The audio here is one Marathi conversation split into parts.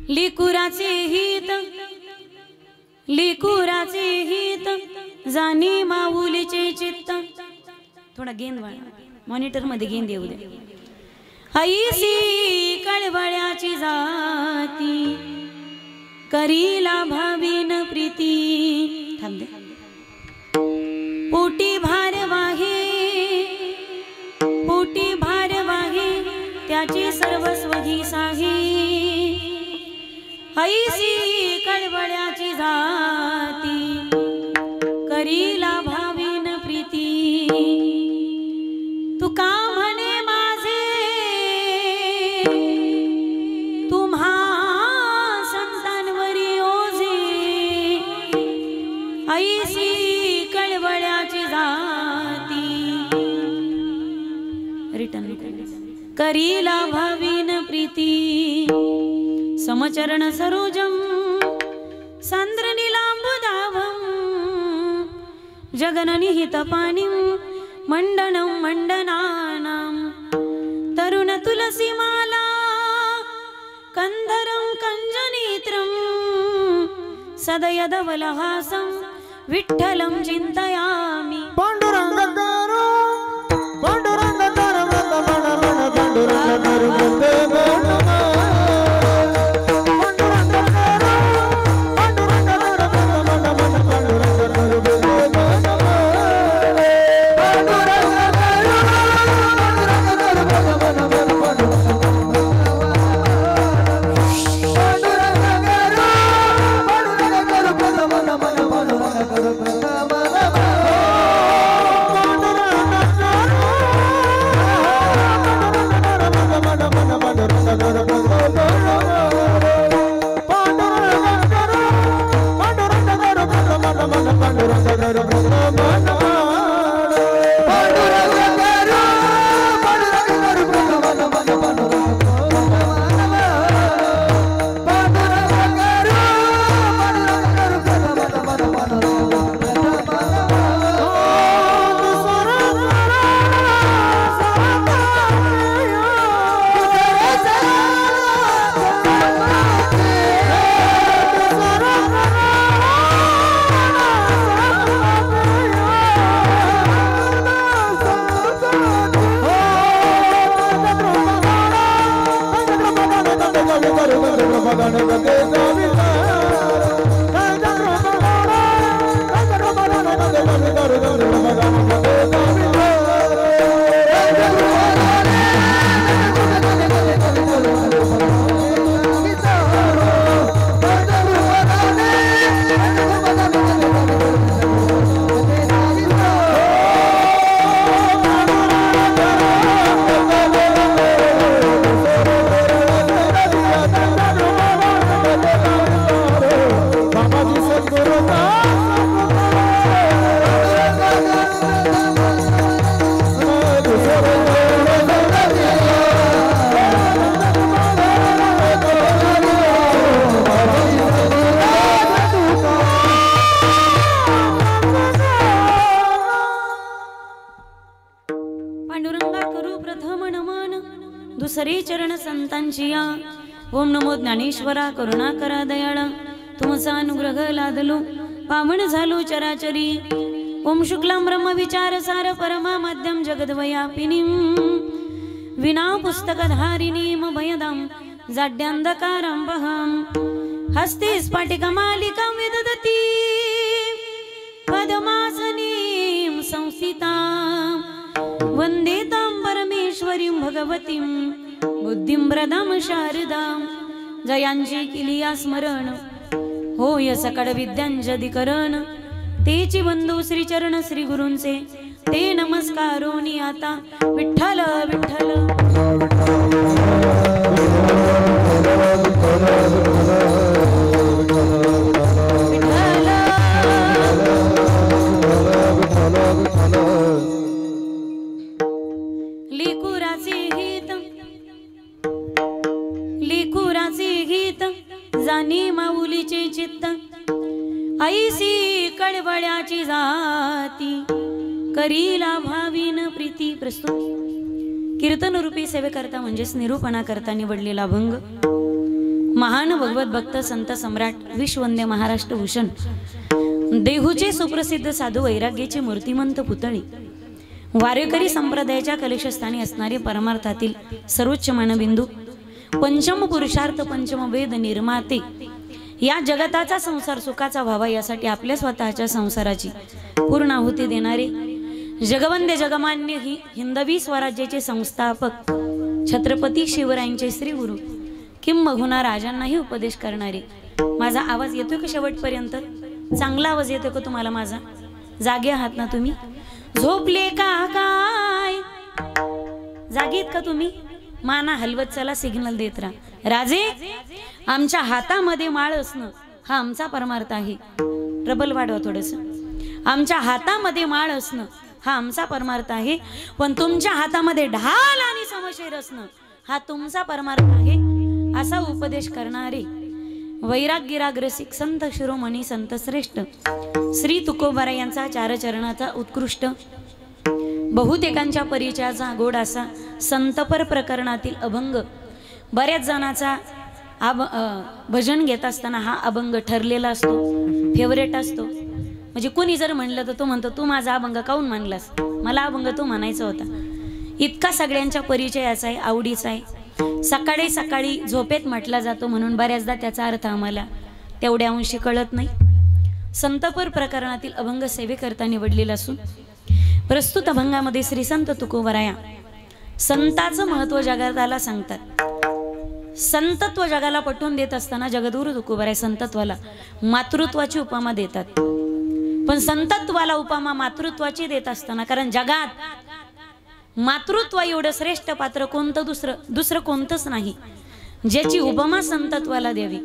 लिकुराचे हित लिकुराचे हित जाणी माऊलीचे चित्त। थोडा गेंद वाढवा, मॉनिटर मध्ये गेंद येऊ दे। ऐसी कळवळ्याची जाती करीला भावीन प्रीती। थांब दे। पोटी भार वाहे पोटी भार वाहे त्याची सर्वस्व घिसाही। ऐसी कळवळ्याची जाती करीला भावीन प्रीती। तू का म्हणे माझे तुम्हा संतांवरी ओझे। ऐसी कळवळ्याची जाती रिटर्न करीला भावीन प्रीती। समचरण सरोजम सांद्र नीलांबुदावम जगननिहित पाणिं मंडनं मंडनानां। तरुण तुलसी माला कंधरं कंजनेत्रं सदयदवलहासं विठ्ठलं चिन्तयामि। दुसरे चरण संतांचिया। ओम नमो ज्ञानेश्वरा करुणाकरा दयाळा तुमचा अनुग्रह लादलो पावन झालो चराचरी। ओम शुक्लां ब्रह्म विचार सार परमा मध्यम जगद्व्यापिनीं विना पुस्तकधारिणीं भयदां जाड्यांधकारां हस्ते स्फटिकमालिकां विदधती पद्मासनीं संस्थितां वन्दे तां परमेश्वरीं भगवतीं बुद्धिं प्रदां शारदां। जयांची किलिया स्मरण होय सकळ विद्यांजधिकरण तेची बंधू श्री चरण श्री गुरूंचे ते नमस्कारोनी आता विठ्ठल विठ्ठल। लिकुराचे गीत जाणी माऊलीचे चित्त ऐसी कळवळ्याची जाती करीला भावीन प्रीती। प्रस्तुत कीर्तन रूपी सेवेकरता म्हणजेच निरूपणा करता निवडलेला भंग महान भगवत भक्त संत सम्राट विश्ववंद्य महाराष्ट्र भूषण देहूचे सुप्रसिद्ध साधू वैराग्याचे मूर्तिमंत पुतळे वारकरी संप्रदायाच्या कलशस्थानी असणारे परमार्थातील सर्वोच्च मानबिंदू पंचम पुरुषार्थ पंचम वेद निर्माते या जगताचा संसार सुखाचा व्हावा यासाठी आपल्या स्वतःच्या संसाराची पूर्ण आहुती देणारे जगवंद्य जगमान्य ही हिंदवी स्वराज्याचे संस्थापक छत्रपती शिवरायांचे श्री गुरु किंबहुना राजांनाही उपदेश करणारे। माझा आवाज येतोय का शेवटपर्यंत? चांगला आवाज येतोय का तुम्हाला माझा? जागे आहात ना तुम्ही? झोपले का काय? जागीत का तुम्ही? माना हलवत चला, सिग्नल देत राहा। राजे, आमच्या हातामध्ये माळ असणं हा आमचा परमार्थ आहे। प्रबल वाढवा थोडस। आमच्या हातामध्ये माळ असणं हा आमचा परमार्थ आहे, पण तुमच्या हातामध्ये ढाल आणि समशेर असणं हा तुमचा परमार्थ आहे, असा उपदेश करणारे वैराग्यराग्रसिक संत शिरोमणी संत श्रेष्ठ श्री तुकोबाराय यांचा चारचरणाचा उत्कृष्ट बहुतेकांच्या परिचयाचा गोड असा संतपर प्रकरणातील अभंग बऱ्याच जणांचा भजन घेत असताना हा अभंग ठरलेला असतो, फेवरेट असतो। म्हणजे कोणी जर म्हणलं तर तो म्हणतो तू माझा अभंग काऊन मानलास, मला अभंग तू म्हणायचा होता। इतका सगळ्यांच्या परिचयाचा आहे, आवडीचा आहे। सकाळी सकाळी झोपेत म्हटला जातो म्हणून बऱ्याचदा त्याचा अर्थ आम्हाला तेवढ्या अंशी कळत नाही। संतपर प्रकरणातील अभंग सेवेकरता निवडलेला असून प्रस्तुत अभंगामध्ये श्री संत तुकोबाराय संताचं महत्व जगाला सांगतात। संतत्व जगाला पटवून देत असताना जगद्गुरु तुकोबाराय संतत्वाला मातृत्वाची उपमा देतात, पण संतत्वाला उपमा मातृत्वाची देत असताना, कारण जगात मातृत्व एवढं श्रेष्ठ पात्र कोणतं दुसरं कोणतंच नाही ज्याची उपमा संतत्वाला द्यावी।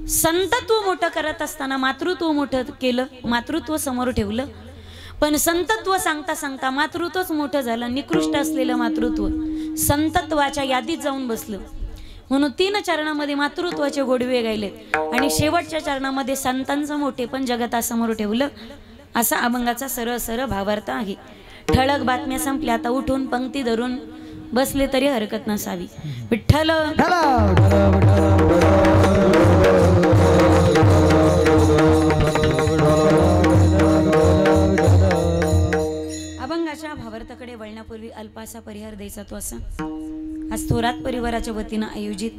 संतत्व मोठं करत असताना मातृत्व मोठं केलं, मातृत्व समोर ठेवलं, पण संतत्व सांगता सांगता मातृत्वच मोठं झालं। निकृष्ट असलेलं मातृत्व संतत्वाच्या यादीत जाऊन बसलं। म्हणून 3 चरणामध्ये मातृत्वाचे गोडवे गायले आणि शेवटच्या चरणामध्ये संतांचं मोठे पण जगतासमोर ठेवलं, असा अभंगाचा सरळ सरळ भावार्थ आहे। ठळक बातम्या संपल्या, आता उठून पंक्ती धरून बसले तरी हरकत नसावी। विठ्ठल अभंगाच्या भावार्थाकडे वळण्यापूर्वी अल्पासा परिहार द्यायचा तो असा। आज थोरात परिवाराच्या वतीनं आयोजित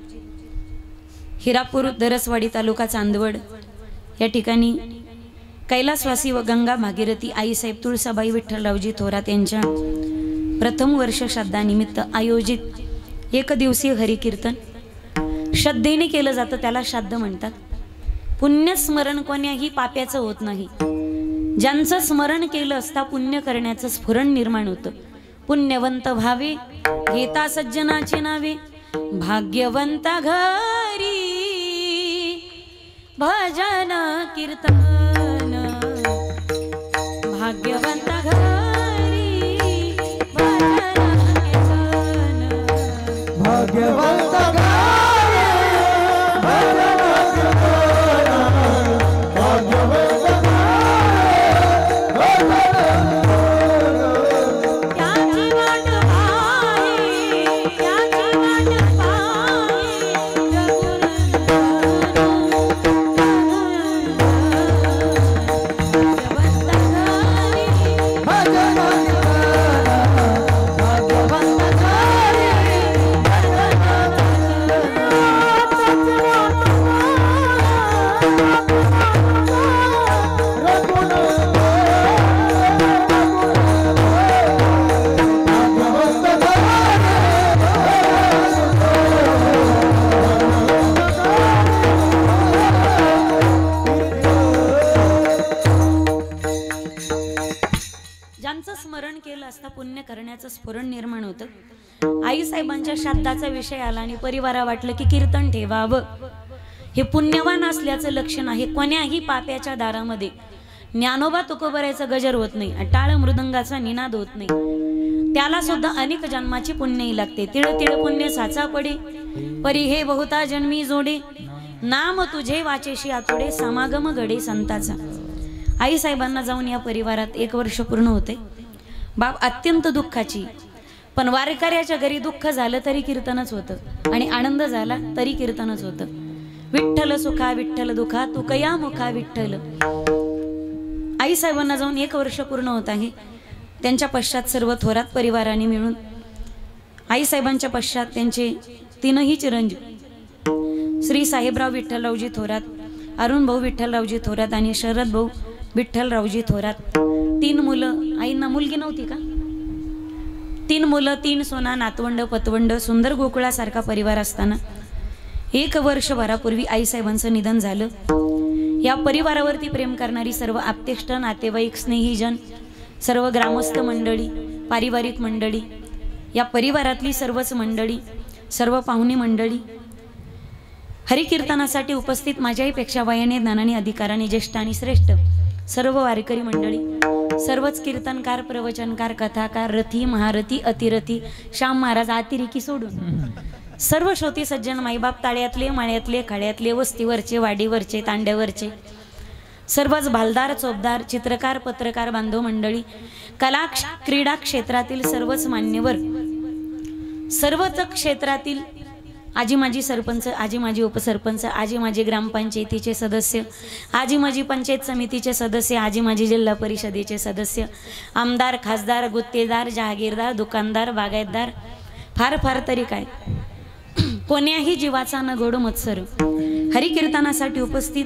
हिरापूर दरसवाडी तालुका चांदवड या ठिकाणी कैलासवासी व गंगा भागीरथी आईसाहेब तुळसाबाई विठ्ठलरावजी थोरात यांच्या प्रथम वर्ष श्राद्धानिमित्त आयोजित 1 दिवसीय हरिकीर्तन श्रद्धेने केलं जातं, त्याला श्राद्ध म्हणतात। पुण्यस्मरण कोण्याही पाप्याचं होत नाही, ज्यांचं स्मरण केलं असता पुण्य करण्याचं स्फुरण निर्माण होतं। पुण्यवंत भावे घेता सज्जनाची नावे, भाग्यवंत घरी भजन कीर्तन, भाग्यवंत घरी भजन कीर्तन, भाग्यवंत घरी भजन कीर्तन, भाग्यवंत पुण्य करण्याचं स्फुरण निर्माण होतं। आई साहेबांच्या श्राद्धाचा विषय आला आणि परिवारा वाटलं की कीर्तन ठेवावं, हे पुण्यवान असल्याचं लक्षण आहे। कोण्याही पाप्याच्या दारामध्ये ज्ञानोबा तुकोबारायचं गजर होत नाही, टाळ मृदंगाचा निनाद होत नाही, त्याला सुद्धा अनेक जन्माची पुण्यही लागते। तिळ तिळ पुण्य साचा पडे, परी हे बहुता जन्मी जोडे, नाम तुझे वाचेशी आतुडे, समागम घडे संताचा। आई साहेबांना जाऊन या परिवारात 1 वर्ष पूर्ण होते। बाब अत्यंत दुःखाची पण वारकऱ्याच्या घरी दुःख झालं तरी कीर्तनच होतं आणि आनंद झाला तरी कीर्तनच होतं. विठ्ठल सुखा विठ्ठल दुखा तुकया मुखा विठ्ठल. आई साहेबांना जाऊन 1 वर्ष पूर्ण होत आहे. त्यांच्या पश्चात सर्व थोरात परिवाराने मिळून आई साहेबांच्या पश्चात त्यांचे 3ही चिरंजीव श्री साहेबराव विठ्ठलरावजी थोरात, अरुण भाऊ विठ्ठलरावजी थोरात आणि शरद भाऊ विठ्ठलरावजी थोरात. 3 मुलं. आईंना मुलगी नव्हती का? 3 मुलं, 3 सोना, नातवंड पतवंड, सुंदर गोकुळासारखा परिवार असताना 1 वर्षभरापूर्वी आईसाहेबांचं निधन झालं. या परिवारावरती प्रेम करणारी सर्व आप्तेष्ट, नातेवाईक, स्नेहीजन, सर्व ग्रामस्थ मंडळी, पारिवारिक मंडळी, या परिवारातली सर्वच मंडळी, सर्व पाहुणे मंडळी, हरिकीर्तनासाठी उपस्थित माझ्याहीपेक्षा वयाने, ज्ञानाने, अधिकाराने ज्येष्ठ आणि श्रेष्ठ सर्व वारकरी मंडळी, सर्वच कीर्तनकार, प्रवचनकार, कथाकार, रथी, महारथी, अतिरथी, श्याम महाराज अतिरेकी सोडून सर्व श्रोती सज्जन, माईबाप, ताळ्यातले, माळ्यातले, खाड्यातले, वस्तीवरचे, वाडीवरचे, तांड्यावरचे, सर्वच भालदार, चोपदार, चित्रकार, पत्रकार बांधव मंडळी, कला क्रीडा क्षेत्रातील सर्वच मान्यवर, सर्वच क्षेत्रातील आजी माजी सरपंच, आजी माजी उपसरपंच, आजी माजी ग्रामपंचायतीचे सदस्य, आजी माजी पंचायत समितीचे सदस्य, आजी माजी जिल्हा परिषदेचे सदस्य, आमदार, खासदार, गुत्तेदार, जहागीरदार, दुकानदार, बागायतदार, फार फार तरी काय, कोण्याही जीवाचा न गोड मत्सर, हरिकीर्तनासाठी उपस्थित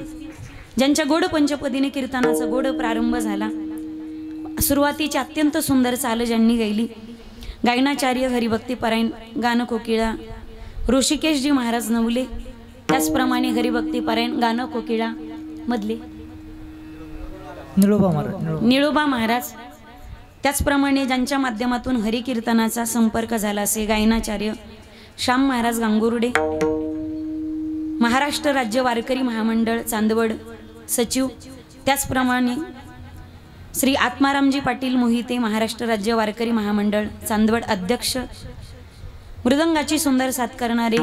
ज्यांच्या गोड पंचपदीने कीर्तनाचा गोड प्रारंभ झाला. सुरुवातीची अत्यंत सुंदर चाल ज्यांनी गायली, गायनाचार्य हरिभक्तीपरायण गान कोकिळा ऋषिकेशजी महाराज नवले, त्याचप्रमाणे हरिभक्तीपरायण गान कोकिळा मधले निळोबा महाराज, त्याचप्रमाणे ज्यांच्या माध्यमातून हरिकीर्तनाचा संपर्क झाला असे गायनाचार्य श्याम महाराज गांगुर्डे, महाराष्ट्र राज्य वारकरी महामंडळ चांदवड सचिव, त्याचप्रमाणे श्री आत्मारामजी पाटील मोहिते, महाराष्ट्र राज्य वारकरी महामंडळ चांदवड अध्यक्ष, मृदंगाची सुंदर साथ करणारे,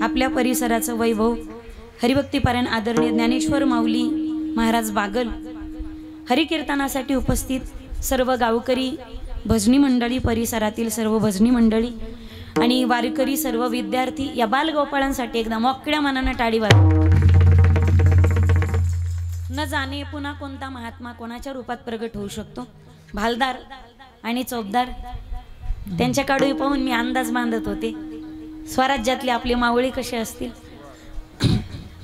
आपल्या परिसराचं वैभव, हरिभक्तीपरायण आदरणीय ज्ञानेश्वर माऊली महाराज बागल, हरिकीर्तनासाठी उपस्थित सर्व गावकरी, भजनी मंडळी, परिसरातील सर्व भजनी मंडळी आणि वारकरी, सर्व विद्यार्थी, या बालगोपाळांसाठी एकदा मोकळ्या मनानं टाळी वाजवा. न जाणे पुन्हा कोणता महात्मा कोणाच्या रूपात प्रगट होऊ शकतो. भालदार आणि चोपदार त्यांच्याकडे पाहून मी अंदाज बांधत होते स्वराज्यातले आपले मावळे कसे असतील,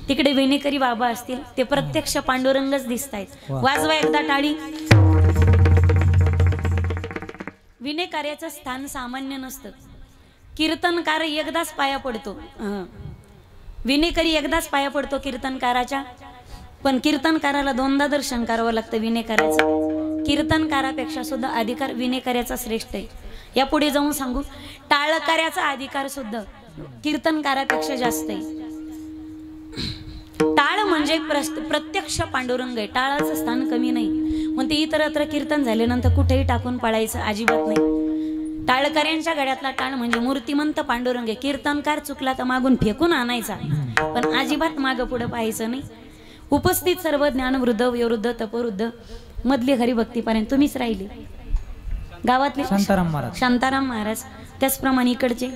तिकडे विनेकरी बाबा असतील, ते प्रत्यक्ष पांडुरंगच दिसतायत. वाजवा एकदा टाळी. विनेकार्याचं स्थान सामान्य नसतं. कीर्तनकार एकदाच पाया पडतो, विनेकरी एकदाच पाया पडतो कीर्तनकाराच्या, पण कीर्तनकाराला 2दा दर्शन करावं लागतं विनेकार्याचं. कीर्तनकारापेक्षा सुद्धा अधिकार विनेकार्याचा श्रेष्ठ आहे. यापुढे जाऊन सांगू, टाळकऱ्याचा अधिकार सुद्धा कीर्तनकारापेक्षा जास्त आहे. टाळ म्हणजे प्रत्यक्ष पांडुरंग आहे, टाळाचं स्थान कमी नाही. मग ते इतरत्र कीर्तन झाल्यानंतर कुठेही टाकून पळायचं अजिबात नाही. टाळकऱ्यांच्या गळ्यातला टाळ म्हणजे मूर्तिमंत पांडुरंग आहे. कीर्तनकार चुकला तर मागून फेकून आणायचा, पण अजिबात मागं पुढं पाहायचं नाही. उपस्थित सर्व ज्ञानवृद्ध, वयोवृद्ध, तपवृद्ध, मधले हरिभक्तीपर्यंत तुम्हीच राहिले, गावातले शांताराम महाराज, त्याचप्रमाणे इकडचे.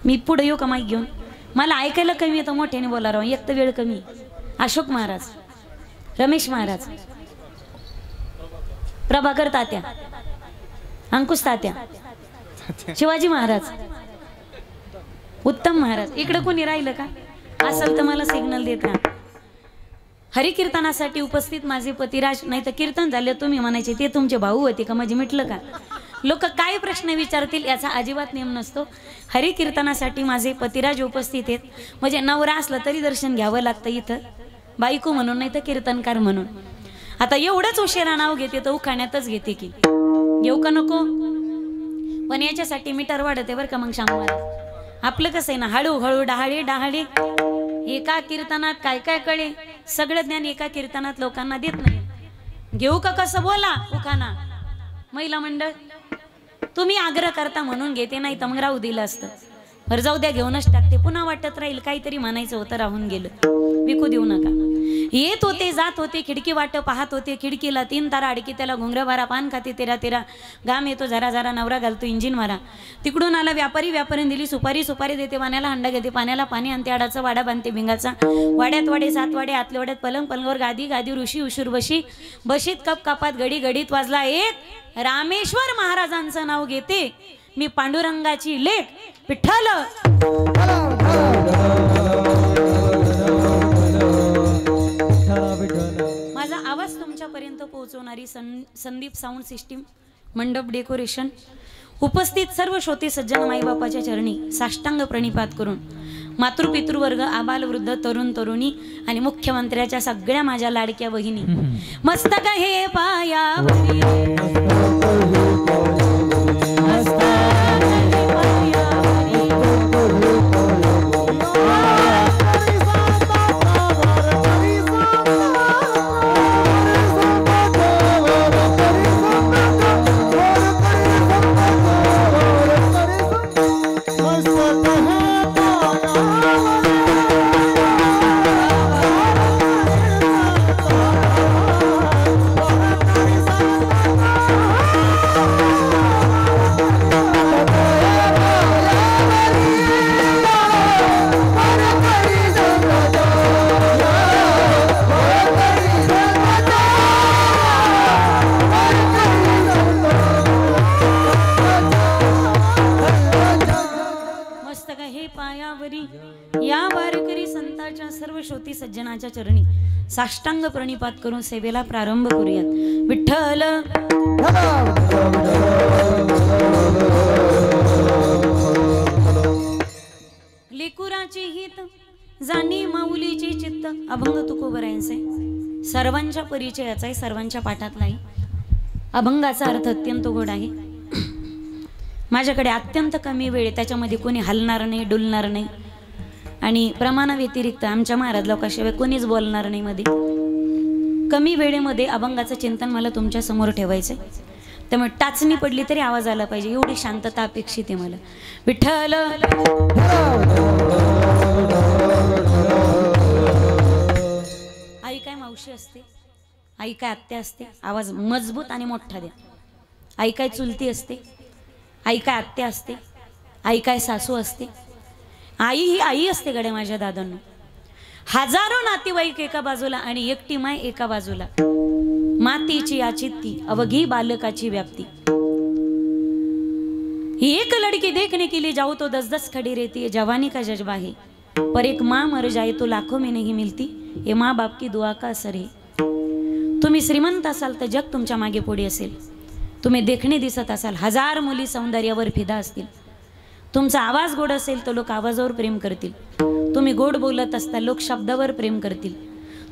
मी पुढे येऊ का माईक घेऊन? मला ऐकायला कमी येतं, मोठ्याने बोला राव, एक तर वेळ कमी. अशोक महाराज, रमेश महाराज, प्रभाकर तात्या, अंकुश तात्या, शिवाजी महाराज, उत्तम महाराज. इकडे कोणी राहिलं का? असेल तर मला सिग्नल देत राहा. हरिकीर्तनासाठी उपस्थित माझे पतिराज, नाही तर कीर्तन झाले तुम्ही म्हणायचे ते तुमचे भाऊ होते का, म्हणजे मिटलं का? लोक काय प्रश्न विचारतील याचा अजिबात नियम नसतो. हरिकीर्तनासाठी माझे पतिराज उपस्थित आहेत, म्हणजे नवरा असला तरी दर्शन घ्यावं लागतं इथं, बायको म्हणून नाही तर कीर्तनकार म्हणून. आता एवढंच उशिरा नाव घेते तर उखाण्यातच घेते की घेऊ का नको, पण याच्यासाठी मीटर वाढते बरं का. मग शामवार आपलं कसं आहे ना, हळूहळू डहाळे डहाळे, एका कीर्तनात काय काय कळे, सगळं ज्ञान एका कीर्तनात लोकांना देत नाही. घेऊ का कसं बोला उखाना. महिला मंडळ तुम्ही आग्रह करता म्हणून घेते, नाही तर मग राहू दिलं असतं. बरं जाऊ द्या, घेऊनच टाकते. पुन्हा वाटत राहील काहीतरी म्हणायचं होतं, राहून गेलं, विकू देऊ नका. येत होते जात होते, खिडकी वाट पाहत होते, खिडकीला 3 तारा अडकी, त्याला घुंगरा भारा, पान खाते 13 घाम येतो जरा जरा, नवरा घालतो इंजिन मारा. तिकडून आला व्यापाऱ्याने दिली सुपारी देते, पाण्याला हंडा घेते, पाण्याला पाणी आणते, आडाचा वाडा बांधते भिंगाचा, वाड्यात वाडे 7 वाडे, आतल्या वाड्यात पलंगावर गादी ऋषी उशीर बशीत कप कापात घडीत वाजला एक, रामेश्वर महाराजांचं नाव घेते मी, पांडुरंगाची लेक विठ्ठल. माझा आवाज तुमच्यापर्यंत पोहोचवणारी संदीप साऊंड सिस्टीम, मंडप डेकोरेशन, उपस्थित सर्व श्रोते सज्जन माईबापाच्या चरणी साष्टांग प्रणिपात करून, मातृपितृवर्ग, आबाल वृद्ध, तरुण तरुणी आणि मुख्यमंत्र्याच्या सगळ्या माझ्या लाडक्या बहिणी, मस्तक हे पायावरी, सज्जनाच्या चरणी साष्टांग प्रणिपात करून सेवेला प्रारंभ करूयात. विठ्ठल लेकुराची हित जाणी माऊलीची चित्त, अभंग तुकोबरायांचे सर्वांच्या परिचयाचा आहे, सर्वांच्या पाठातला आहे. अभंगाचा अर्थ अत्यंत गोड आहे. माझ्याकडे अत्यंत कमी वेळ, त्याच्यामध्ये कोणी हलणार नाही, डुलणार नाही आणि प्रमाणाव्यतिरिक्त आमच्या महाराज लोकांशिवाय कोणीच बोलणार नाही. मध्ये कमी वेळेमध्ये अभंगाचं चिंतन मला तुमच्या समोर ठेवायचं, त्यामुळे टाचणी पडली तरी आवाज आला पाहिजे, एवढी शांतता अपेक्षित आहे मला. विठ्ठल आई काय मावशी असते, आई काय आत्या असते, आवाज मजबूत आणि मोठा द्या. आई काय चुलती असते, आई काय आत्या असते, आई काय सासू असते. आई ही आई असते गड्या माझ्या दादांनो. हजारो नातेवाईक एका बाजूला आणि एकटी माय एका बाजूला, मातीची आचित्ती अवघी बालकाची व्याप्ती. एक लड़की देखने के लिए जाओ तो 10-10 खड़ी रहती है, जवानी का जज्बा है, पर एक माँ मर जाए तो लाखों में नहीं मिलती, ये माँ बाप की दुआ का असर है. तुम्ही श्रीमंत असाल तर जग तुमच्या मागे पुढे असेल, तुम्ही देखणे दिसत असाल, हजार मुली सौंदर्यावर फिदा असतील, तुमचा आवाज गोड असेल तर लोक आवाजावर प्रेम करतील, तुम्ही गोड बोलत असता लोक शब्दावर प्रेम करतील,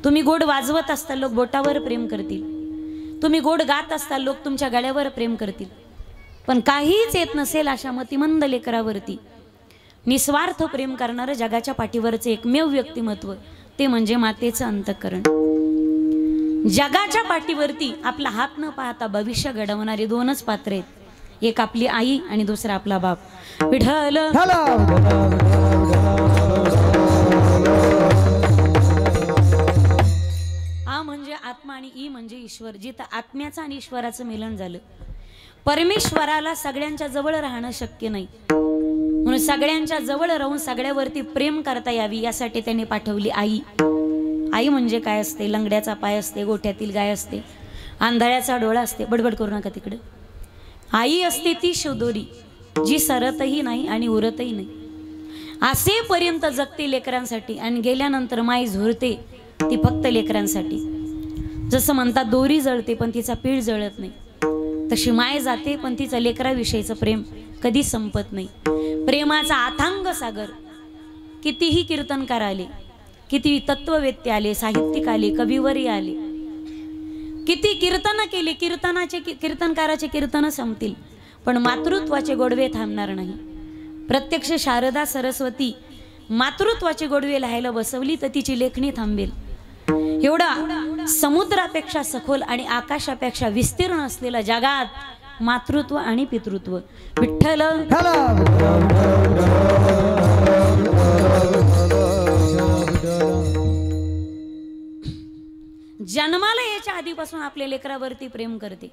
तुम्ही गोड वाजवत असता लोक बोटावर प्रेम करतील, तुम्ही गोड गात असता लोक तुमच्या गळ्यावर प्रेम करतील. पण काहीच येत नसेल अशा मतिमंद लेकरावरती निस्वार्थ प्रेम करणारं जगाच्या पाठीवरचे एकमेव व्यक्तिमत्व ते म्हणजे मातेचं अंतःकरण. जगाच्या पाठीवरती आपला हात न पाहता भविष्य घडवणारे दोनच पात्र आहेत, एक आपली आई आणि दुसरा आपला बाप. विठ्ठल आ म्हणजे आत्मा आणि ई म्हणजे ईश्वर. जिथं आत्म्याचं आणि ईश्वराचं मिलन झालं, परमेश्वराला सगळ्यांच्या जवळ राहणं शक्य नाही, म्हणून सगळ्यांच्या जवळ राहून सगळ्यावरती प्रेम करता यावी यासाठी त्यांनी पाठवली आई. आई म्हणजे काय असते? लंगड्याचा पाय असते, गोठ्यातील गाय असते, आंधळ्याचा डोळा असते, बडबड करू नका तिकडे. आई असते ती शिवदोरी, जी सरतही नाही आणि उरतही नाही, असेपर्यंत जगते लेकरांसाठी आणि गेल्यानंतर माई झुरते ती फक्त लेकरांसाठी. जसं म्हणतात दोरी जळते पण तिचा पीळ जळत नाही, तशी माय जाते पण तिचं लेकराविषयीचं प्रेम कधी संपत नाही. प्रेमाचा अथांग सागर. कितीही कीर्तनकार आले, किती तत्ववेत्ते आले, साहित्यिक आले, कविवरी आले, किती कीर्तन केले, कीर्तनकाराचे कीर्तन संपतील, पण मातृत्वाचे गोडवे थांबणार नाही. प्रत्यक्ष शारदा सरस्वती मातृत्वाचे गोडवे लिहायला बसवली तर तिची लेखणी थांबेल. एवढा समुद्रापेक्षा सखोल आणि आकाशापेक्षा विस्तीर्ण असलेल्या जगात मातृत्व आणि पितृत्व. विठ्ठल आधीपासून आपल्या लेकरावरती प्रेम करते.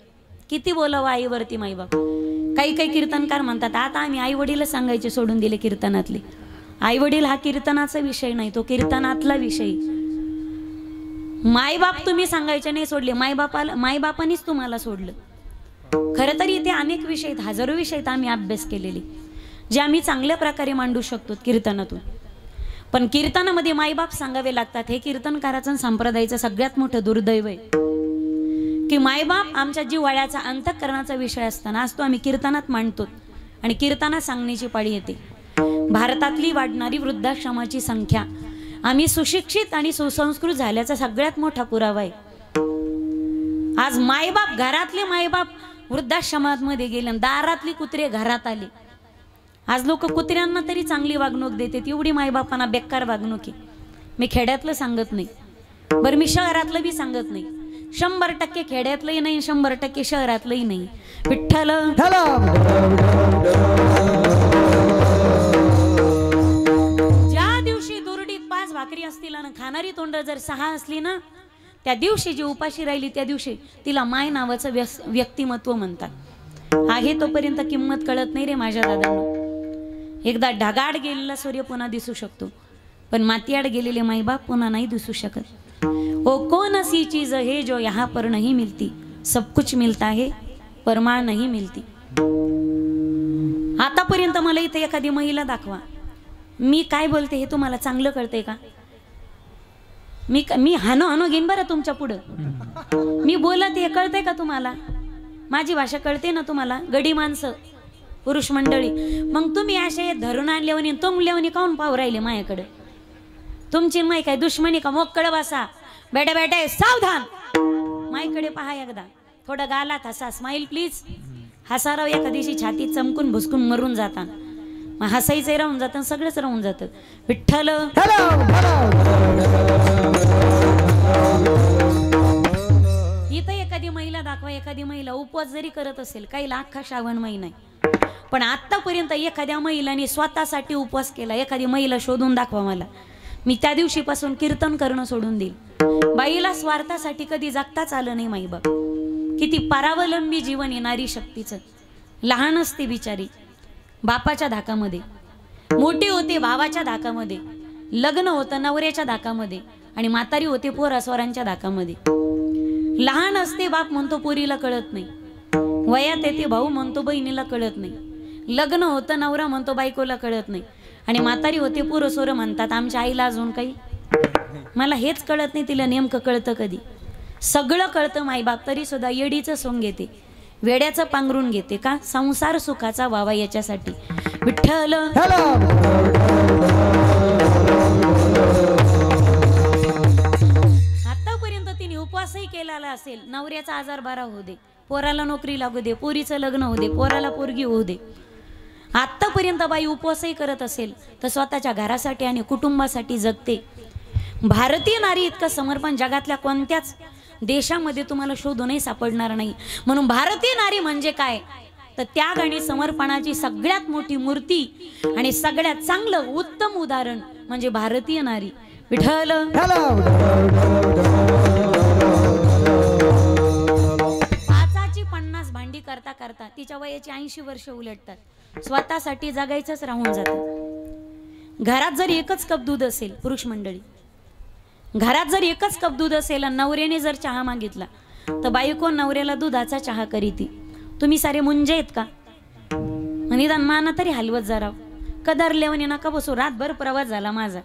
किती बोलावं आईवरती माईबाप. काही काही कीर्तनकार म्हणतात आता आम्ही आई वडील सांगायचे सोडून दिले कीर्तनातले. आई वडील हा कीर्तनाचा विषय नाही, तो कीर्तनातला विषय. मायबाप तुम्ही सांगायचे नाही सोडले, मायबापानीच तुम्हाला सोडलं. खरं तर इथे अनेक विषय आहेत, हजारो विषय आहेत आम्ही अभ्यास केलेले, जे आम्ही चांगल्या प्रकारे मांडू शकतो कीर्तनातून. पण कीर्तनामध्ये मायबाप सांगावे लागतात. हे कीर्तनकाराचं संप्रदायाचं सगळ्यात मोठं दुर्दैव आहे की मायबाप आमच्या जिव्हाळ्याचा अंतःकरणाचा विषय असताना आज तो आम्ही कीर्तनात मांडतो आणि कीर्तनात सांगण्याची पाळी येते. भारतातली वाढणारी वृद्धाश्रमाची संख्या आम्ही सुशिक्षित आणि सुसंस्कृत झाल्याचा सगळ्यात मोठा पुरावा आहे. आज मायबाप, घरातले मायबाप वृद्धाश्रमामध्ये गेले, दारातली कुत्रे घरात आले. आज लोक कुत्र्यांना तरी चांगली वागणूक देतात, एवढी मायबापांना बेकार वागणूक आहे. मी खेड्यातलं सांगत नाही, बरं मी शहरातलं बी सांगत नाही. 100% खेड्यातलंही नाही, 100% शहरातलंही नाही. विठ्ठल ज्या दिवशी दुरडीत 5 भाकरी असतील आणि खाणारी तोंड जर 6 असली ना, त्या दिवशी जी उपाशी राहिली त्या दिवशी तिला माय नावाचं व्यक्तिमत्व म्हणतात. आहे तोपर्यंत किंमत कळत नाही रे माझ्या दादांनो. एकदा ढगाड गेलेला सूर्य पुन्हा दिसू शकतो, पण मातीआड गेलेले माईबाप पुन्हा नाही दिसू शकत. ओ कौन सी चीज है जो यहाँ पर नहीं मिलती, सब कुछ मिलता है परमाळ नहीं मिलती. आतापर्यंत मला इथे एखादी महिला दाखवा, मी काय बोलते हे तुम्हाला चांगलं कळतंय का? मी हानो घेईन बरं तुमच्या पुढं. मी बोलत हे कळतंय का तुम्हाला? माझी भाषा कळते ना तुम्हाला? गडी माणसं, पुरुष मंडळी, मग तुम्ही असे धरून आणल्यावनी तोंबल्यावनी काऊन पाहू राहिले माझ्याकडे? तुमची माय काय दुश्मनी का? मोकळ बसा, बेटा बेटा सावधान, माईकडे पहा एकदा. थोडं गालात हसा, स्माइल प्लीज. हसाराव एखादीशी छाती चमकून भुसकून मरून जाता, मग हसायचं राहून जातं, सगळंच राहून जातं. विठ्ठल इथं एखादी महिला दाखवा, एखादी महिला उपवास जरी करत असेल, काही अख्खा श्रावण महिना आहे, पण आतापर्यंत एखाद्या महिलाने स्वतःसाठी उपवास केला, एखादी महिला शोधून दाखवा मला. मी त्या दिवशीपासून कीर्तन करणं सोडून देईल. बाईला स्वार्थासाठी कधी जगताच आलं नाही माईबाप. किती परावलंबी जीवन येणारी शक्तीचं. लहान असते बिचारी बापाच्या धाकामध्ये, मोठी होते भावाच्या धाकामध्ये, लग्न होतं नवऱ्याच्या धाकामध्ये, आणि म्हातारी होते पोरास्वरांच्या धाकामध्ये. लहान असते बाप म्हणतो पोरीला कळत नाही, वयात येते भाऊ म्हणतो बहिणीला कळत नाही, लग्न होतं नवरा म्हणतो बायकोला कळत नाही, आणि म्हातारी होते पोरसोर म्हणतात आमच्या आईला अजून काही मला हेच कळत नाही, तिला नेमकं कळतं कधी? सगळं कळतं मायबाप, तरी सुद्धा येडीचं सोंग घेते, वेड्याचं पांघरून घेते का? संसार सुखाचा व्हावा याच्यासाठी. विठ्ठल आतापर्यंत तिने उपवासही केलेला असेल, नवऱ्याचा आजार बरा होऊ दे, पोराला नोकरी लागू दे, पोरीचं लग्न होऊ दे, पोराला पोरगी होऊ दे. आतापर्यंत बाई उपवासही करत असेल तर स्वतःच्या घरासाठी आणि कुटुंबासाठी जगते. भारतीय नारी इतकं समर्पण जगातल्या कोणत्याच देशामध्ये तुम्हाला शोधूनही सापडणार नाही. म्हणून भारतीय नारी म्हणजे काय तर त्याग आणि समर्पणाची सगळ्यात मोठी मूर्ती आणि सगळ्यात चांगलं उत्तम उदाहरण म्हणजे भारतीय नारी. विठ्ठल पाचाची 50 भांडी करता करता तिच्या वयाची 80 वर्ष उलटतात. स्वतःसाठी जगायचंच राहून जातं. घरात जर एकच कप दूध असेल, पुरुष मंडळी, घरात जर एकच कप दूध असेल आणि नवऱ्याने जर चहा मागितला तर बायको नवऱ्याला दुधाचा चहा करीती. तुम्ही सारे मुंजे आहेत का? निदान माना तरी हलवत जरा, कदरलेवणी नका बसू. रातभर प्रवास झाला माझा.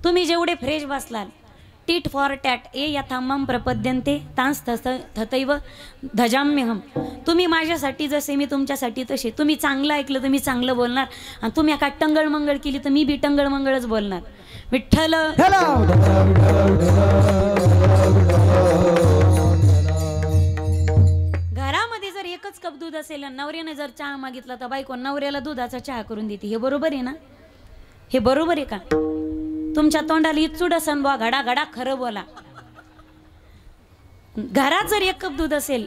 तुम्ही जेवढे फ्रेश बसलाल, टीट फॉर टॅट ए यथामम प्रपद्यन्ते तांस तथैव धजाम्यहम. तुम्ही माझ्यासाठी जसे मी तुमच्यासाठी तसे. तुम्ही चांगलं ऐकलं तर मी चांगलं बोलणार, आणि तुम्ही एका टंगळ मंगळ केली तर मी बी टंगळ मंगळच बोलणार. विठ्ठल घरामध्ये जर एकच कप दूध असेल आणि नवऱ्याने जर चहा मागितला तर बायको नवऱ्याला दुधाचा चहा करून देते. हे बरोबर आहे ना? हे बरोबर आहे का? तुमच्या तोंडाला इचूड असन बा, घडा घडा खरं बोला. घरात जर एक कप दूध असेल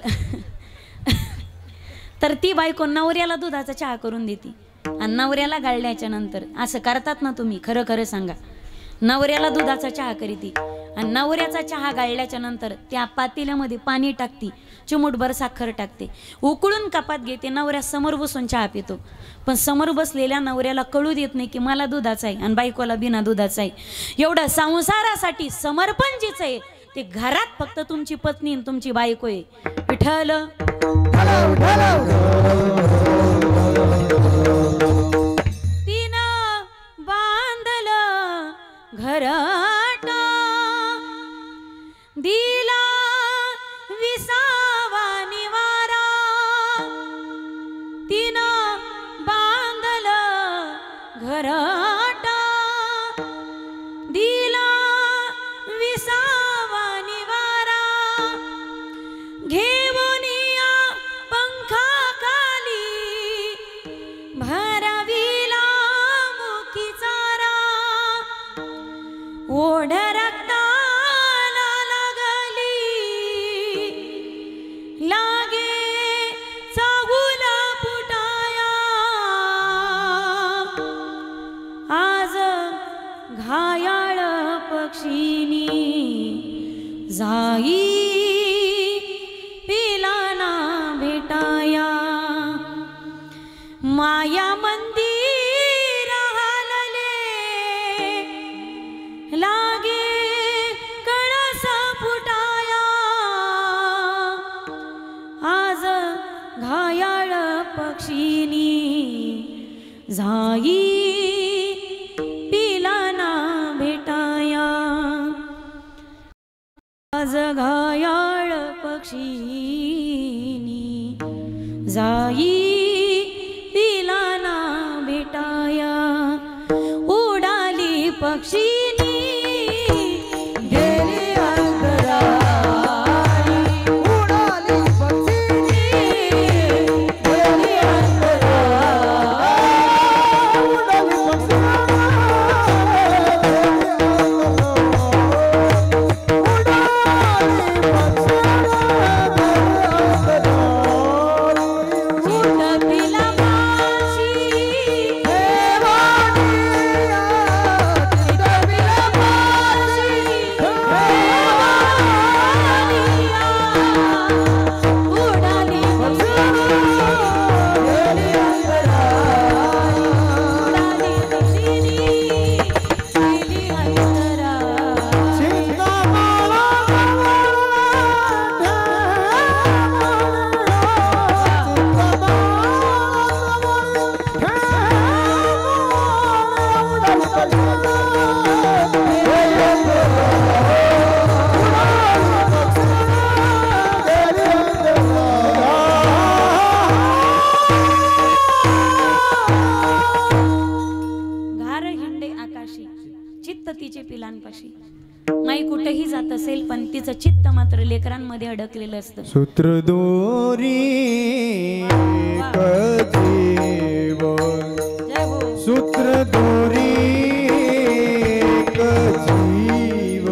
तर ती बायको नवऱ्याला दुधाचा चहा करून देते, आणि नवऱ्याला गाळल्याच्या नंतर असं करतात ना तुम्ही? खरं खरं सांगा. नवऱ्याला दुधाचा चहा करीती आणि नवऱ्याचा चहा गाळल्याच्या नंतर त्या पातेल्यामध्ये पाणी टाकते, चिमूटभर साखर टाकते, उकळून कपात घेते, नवऱ्या समोर बसून चहा पितो. पण समोर बसलेल्या नवऱ्याला कळू देत नाही की मला दुधाचा आहे आणि बायकोला बिना दुधाचा आहे. एवढं संसारासाठी समर्पण जिचं आहे ते घरात फक्त तुमची पत्नी आणि तुमची बायको आहे. विठ्ठल तिनं बांधलं घराटा, दिला विसावा निवारा. तिनं बांधलं घराटा, दिला विसावा निवारा. घेऊन या पंखाखाली भरविला मुखी चारा. ओढ रक्ताला लागली लागे चाहूल फुटाया. आज घायाळ पक्षीनी जाई पिलाना भेटाया. माया मंदिर हलले लागे कळस फुटाया. आज घायाळ पक्षीनी जाई पिलाना भेटाया. आज घायाळ पक्षीनी जाई पिलाना भेटाया. उडाली पक्षीनी गेली अंतराळी. उडाली पक्षीनी गेली अंतराळी. उडाली माई कुठेही जात असेल पण तिचं चित्त मात्र लेकरांमध्ये अडकलेलं असतं. सूत्रदोरी जीव सूत्रदोरी जीव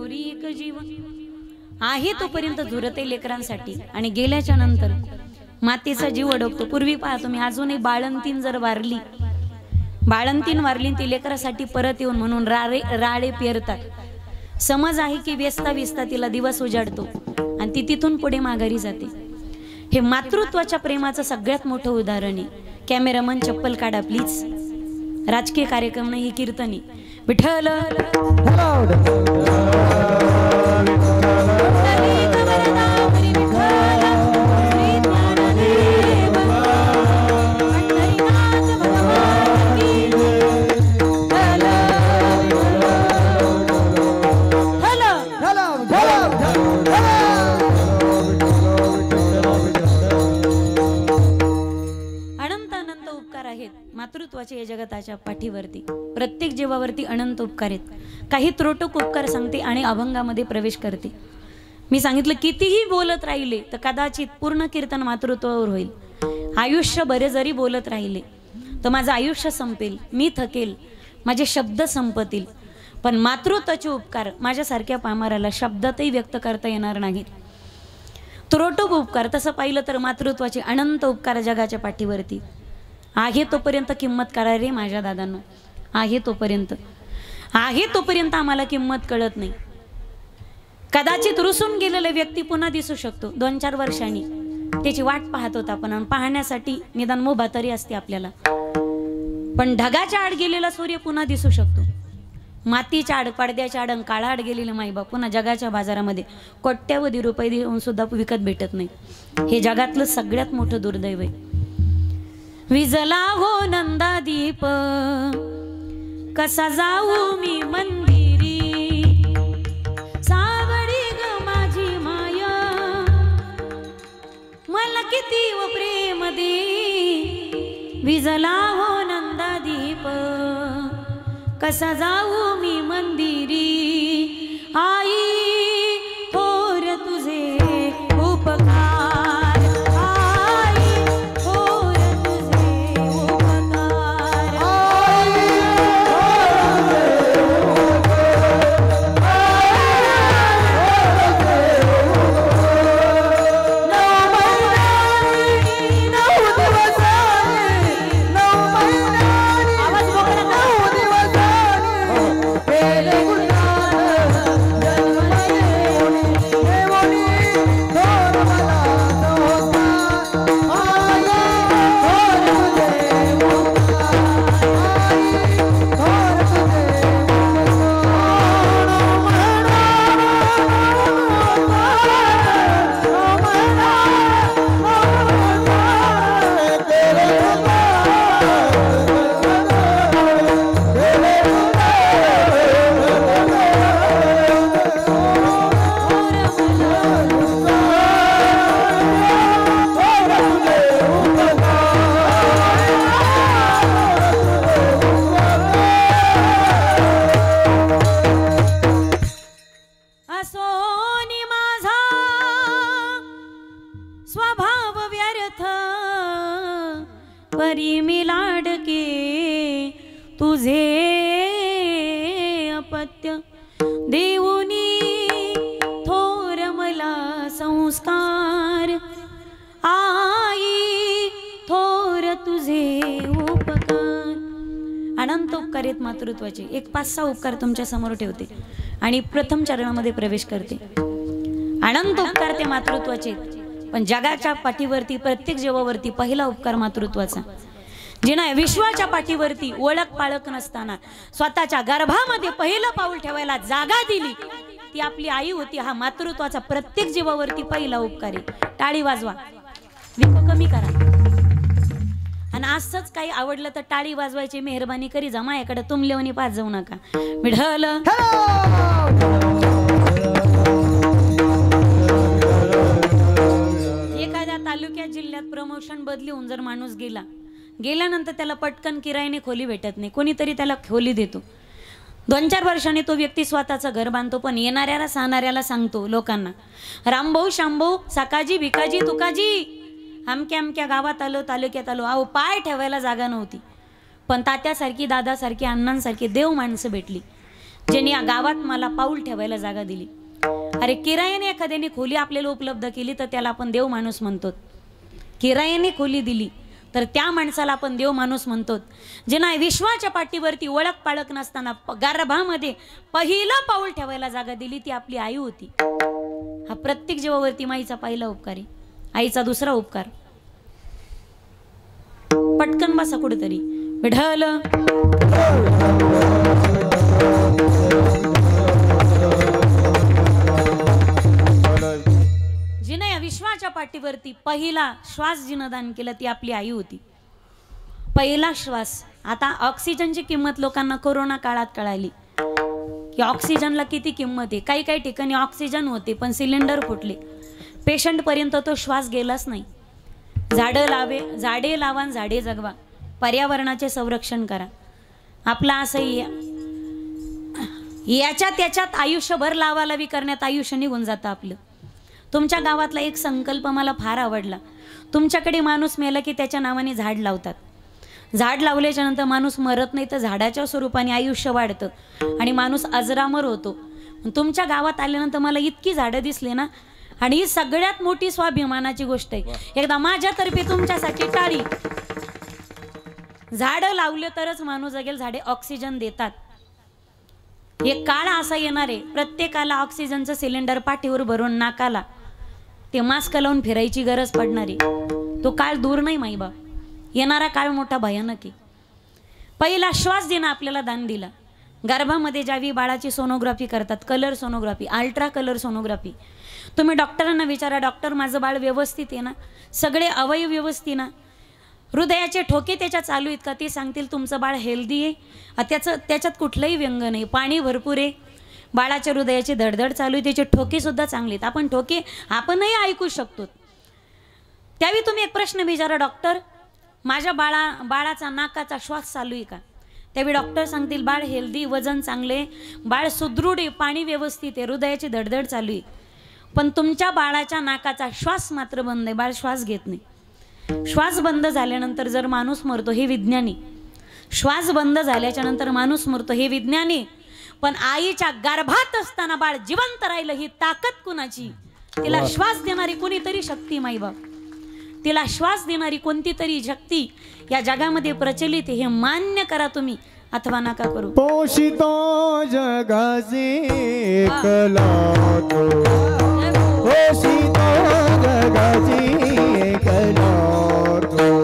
एक जीव आहे तोपर्यंत झुरते लेकरांसाठी आणि गेल्याच्या नंतर मातेचा जीव अडकतो. पूर्वी पहा तुम्ही अजूनही बाळंतीन जर वारली, बाळंतीन वारली ती लेकरासाठी परत येऊन म्हणून राळे पेरतात. समज आहे की व्यस्ता व्यस्ता तिला दिवस उजाडतो आणि ती तिथून पुढे माघारी जाते. हे मातृत्वाच्या प्रेमाचं सगळ्यात मोठं उदाहरण आहे. कॅमेरामन चप्पल काढा प्लीज. राजकीय कार्यक्रम नाही, ही कीर्तनी. विठ्ठल मातृत्वाचे या जगताच्या पाठीवरती प्रत्येक जीवावरती अनंत उपकार आहेत. काही त्रोटक उपकार सांगते आणि अभंगामध्ये प्रवेश करते. मी सांगितलं कितीही बोलत राहिले तर कदाचित पूर्ण कीर्तन मातृत्वावर होईल. आयुष्य बरे जरी बोलत राहिले तर माझं आयुष्य संपेल, मी थकेल, माझे शब्द संपतील, पण मातृत्वाचे उपकार माझ्यासारख्या पामराला शब्दातही व्यक्त करता येणार नाहीत. त्रोटक उपकार तसं पाहिलं तर मातृत्वाचे अनंत उपकार जगाच्या पाठीवरती आहे तोपर्यंत किंमत करा रे माझ्या दादांनो. आहे तोपर्यंत आम्हाला किंमत कळत नाही. कदाचित रुसून गेलेला व्यक्ती पुन्हा दिसू शकतो 2-4 वर्षांनी, त्याची वाट पाहत होता आपण, पाहण्यासाठी निदान मोभा तरी असते आपल्याला. पण ढगाच्या आड गेलेला सूर्य पुन्हा दिसू शकतो. मातीच्या आड, पडद्याच्या आड, काळा आड गेलेले माईबाप पुन्हा जगाच्या बाजारामध्ये कोट्यावधी रुपये देऊन सुद्धा विकत भेटत नाही. हे जगातलं सगळ्यात मोठं दुर्दैव आहे. विजला हो नंदादीप कसा जाऊ मी मंदिरी, सावडी ग माझी माया मला किती व प्रेम दे. विजला हो नंदादीप कसा जाऊ मी मंदिरी, आई थोर तुझे उपकार, परी मी लाडके तुझे अपत्य, देऊनी थोर मला संस्कार, आई थोर तुझे उपकार. अनंत उपकार आहेत मातृत्वाचे. एक 5-6 उपकार तुमच्या समोर ठेवते आणि प्रथम चरणामध्ये प्रवेश करते. अनंत उपकार ते मातृत्वाचे, पण जगाच्या पाठीवरती प्रत्येक जीवावरती पहिला उपकार मातृत्वाचा. जिना विश्वाच्या पाठीवरती ओळख पाळख नसताना स्वतःच्या गर्भामध्ये पहिलं पाऊल ठेवायला जागा दिली ती आपली आई होती. हा मातृत्वाचा प्रत्येक जीवावरती पहिला उपकार आहे. टाळी वाजवा, विको कमी करा. आणि असंच काही आवडलं तर टाळी वाजवायची मेहरबानी करी जा. माझ्याकडे तुमलेवणी पाच जाऊ नका. विठ्ठल तालुक्यात जिल्ह्यात प्रमोशन बदली जर माणूस गेल्यानंतर त्याला पटकन किरायाने खोली भेटत नाही. कोणीतरी त्याला खोली देतो. 2-4 वर्षांनी तो व्यक्ती स्वतःचं घर बांधतो. पण येणाऱ्याला सांगणाऱ्याला सांगतो लोकांना, रामभाऊ शांभाऊ सकाजी भिकाजी तुकाजी अमक्या अमक्या गावात आलो, तालुक्यात आलो. अहो पाय ठेवायला जागा नव्हती. पण तात्यासारखी, दादासारखी, अण्णांसारखी देव माणसं भेटली ज्यांनी या गावात मला पाऊल ठेवायला जागा दिली. अरे किरायाने एखाद्याने खोली आपल्याला उपलब्ध केली तर त्याला आपण देव माणूस म्हणतो. किरायाने खोली दिली तर त्या माणसाला आपण देव माणूस म्हणतो. ज्यांना विश्वाच्या पाठीवरती ओळख पाळख नसताना गर्भामध्ये पहिलं पाऊल ठेवायला जागा दिली ती आपली आई होती. हा प्रत्येक जीवावरती माईचा पहिला उपकार आहे. आईचा दुसरा उपकार, पटकन बसा कुठेतरी. विठ्ठल जिने या विश्वाच्या पाठीवरती पहिला श्वास जिनं दान केला ती आपली आई होती. पहिला श्वास. आता ऑक्सिजनची किंमत लोकांना कोरोना काळात कळाली की ऑक्सिजनला किती किंमत आहे. काही काही ठिकाणी ऑक्सिजन होते पण सिलेंडर फुटले, पेशंट पर्यंत तो श्वास गेलाच नाही. झाडे लावा झाडे जगवा, पर्यावरणाचे संरक्षण करा. आपला असं याच्यात त्याच्यात आयुष्यभर लावालावी करण्यात आयुष्य निघून जातं आपलं. तुमच्या गावातला एक संकल्प मला फार आवडला. तुमच्याकडे माणूस मेला की त्याच्या नावाने झाड लावतात. झाड लावल्याच्या नंतर माणूस मरत नाही तर झाडाच्या स्वरूपाने आयुष्य वाढतं आणि माणूस अजरामर होतो. तुमच्या गावात आल्यानंतर मला इतकी झाडं दिसली ना, आणि ही सगळ्यात मोठी स्वाभिमानाची गोष्ट आहे. एकदा माझ्यातर्फे तुमच्यासाठी टाळी. झाडं लावले तरच माणूस जगेल. झाडे ऑक्सिजन देतात. एक काळ असा येणार आहे प्रत्येकाला ऑक्सिजनचं सिलेंडर पाठीवर भरून नाकाला ते मास्क लावून फिरायची गरज पडणारी. तो काळ दूर नाही माईबा. येणारा काळ मोठा भयानक आहे. पहिला श्वास देणं आपल्याला दान दिला. गर्भामध्ये ज्यावेळी बाळाची सोनोग्राफी करतात, colour sonography, ultra colour sonography, तुम्ही डॉक्टरांना विचारा, डॉक्टर माझं बाळ व्यवस्थित आहे ना, सगळे अवयव व्यवस्थित ना, हृदयाचे ठोके त्याच्यात चालू आहेत का, ते सांगतील तुमचं बाळ हेल्दी आहे. त्याच्यात कुठलंही व्यंग नाही, पाणी भरपूर आहे, बाळाच्या हृदयाची धडधड चालू आहे, त्याचे ठोके सुद्धा चांगले आहेत. आपण ठोके आपणही ऐकू शकतो. त्यावेळी तुम्ही एक प्रश्न विचारा, डॉक्टर माझ्या बाळाचा नाकाचा श्वास चालू आहे का. त्यावेळी डॉक्टर सांगतील बाळ हेल्दी, वजन चांगले, बाळ सुदृढ आहे, पाणी व्यवस्थित आहे, हृदयाची धडधड चालू आहे. पण तुमच्या बाळाच्या नाकाचा श्वास मात्र बंद आहे. बाळ श्वास घेत नाही. श्वास बंद झाल्यानंतर जर माणूस मरतो हे विज्ञानी. श्वास बंद झाल्याच्या नंतर माणूस मरतो हे विज्ञानी. पण आईच्या गर्भात असताना बाळ जिवंत राहिलं ही ताकद कुणाची. तिला श्वास देणारी कोणीतरी शक्ती माईबाप, तिला श्वास देणारी कोणती तरी शक्ती या जगामध्ये प्रचलित आहे. हे मान्य करा तुम्ही अथवा नका करू. पोषितो जगाचे एकला तो, पोषितो जगाचे एकला तो.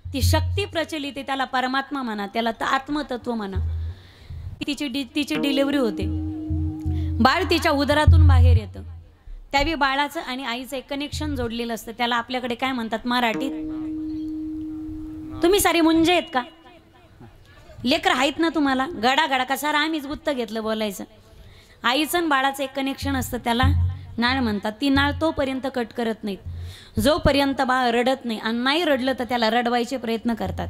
ती शक्ती प्रचलित आहे, त्याला परमात्मा म्हणा, त्याला आत्मतत्व म्हणा. तिची डिलिव्हरी होते, बाळ तिच्या उदरातून बाहेर येतं. त्यावेळी बाळाचं आणि आईचं एक कनेक्शन जोडलेलं असतं. त्याला आपल्याकडे काय म्हणतात मराठीत, तुम्ही सारी मुंजे आहेत का, लेकर आहेत ना तुम्हाला, गडा का सारा आम्हीच गुत्त घेतलं बोलायचं. आईचं आणि बाळाचं एक कनेक्शन असतं, त्याला नाळ म्हणतात. ती नाळ तोपर्यंत कट करत नाहीत जोपर्यंत बाळ रडत नाही, आणि नाही रडलं तर त्याला रडवायचे प्रयत्न करतात.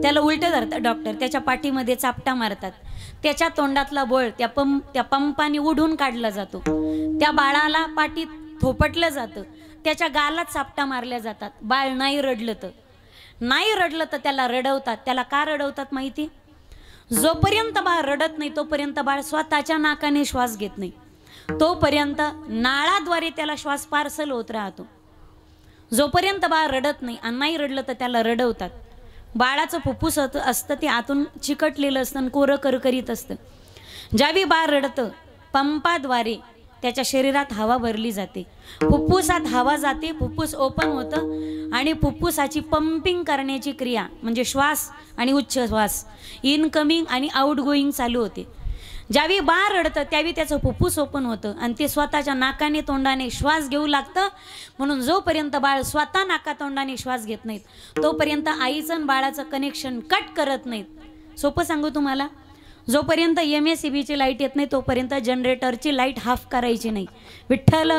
त्याला उलटं धरतात डॉक्टर, त्याच्या पाठीमध्ये चापटा मारतात, त्याच्या तोंडातला बोळ त्या पंपाने उडून काढला जातो, त्या बाळाला पाठीत थोपटलं जातं, त्याच्या गालात चापटा मारल्या जातात. बाळ नाही रडलं तर त्याला रडवतात. त्याला का रडवतात माहिती, जोपर्यंत बाळ रडत नाही तोपर्यंत बाळ स्वतःच्या नाकाने श्वास घेत नाही, तोपर्यंत नाळाद्वारे त्याला श्वास पार्सल होत राहतो. जोपर्यंत बाळ रडत नाही आणि नाही रडलं तर त्याला रडवतात. बाळाचं फुफ्फुस असतं ते आतून चिकटलेलं असतं आणि कोरं करकरीत असतं. ज्यावेळी बाळ रडतं पंपाद्वारे त्याच्या शरीरात हवा भरली जाते, फुफ्फुसात हवा जाते, फुफ्फुस ओपन होतं आणि फुफ्फुसाची पंपिंग करण्याची क्रिया म्हणजे श्वास आणि उच्च श्वास, इनकमिंग आणि आउटगोईंग चालू होते. ज्यावेळी बाळ रडतं त्यावेळी त्याचं फुफ्फुस ओपन होतं आणि ते स्वतःच्या नाकाने तोंडाने श्वास घेऊ लागतं. म्हणून जोपर्यंत बाळ स्वतः नाका तोंडाने श्वास घेत नाहीत तोपर्यंत आईचं आणि बाळाचं कनेक्शन कट करत नाहीत. सोपं सांगू तुम्हाला, जोपर्यंत MSCBची लाईट येत नाही तोपर्यंत जनरेटरची लाईट हाफ करायची नाही. विठ्ठल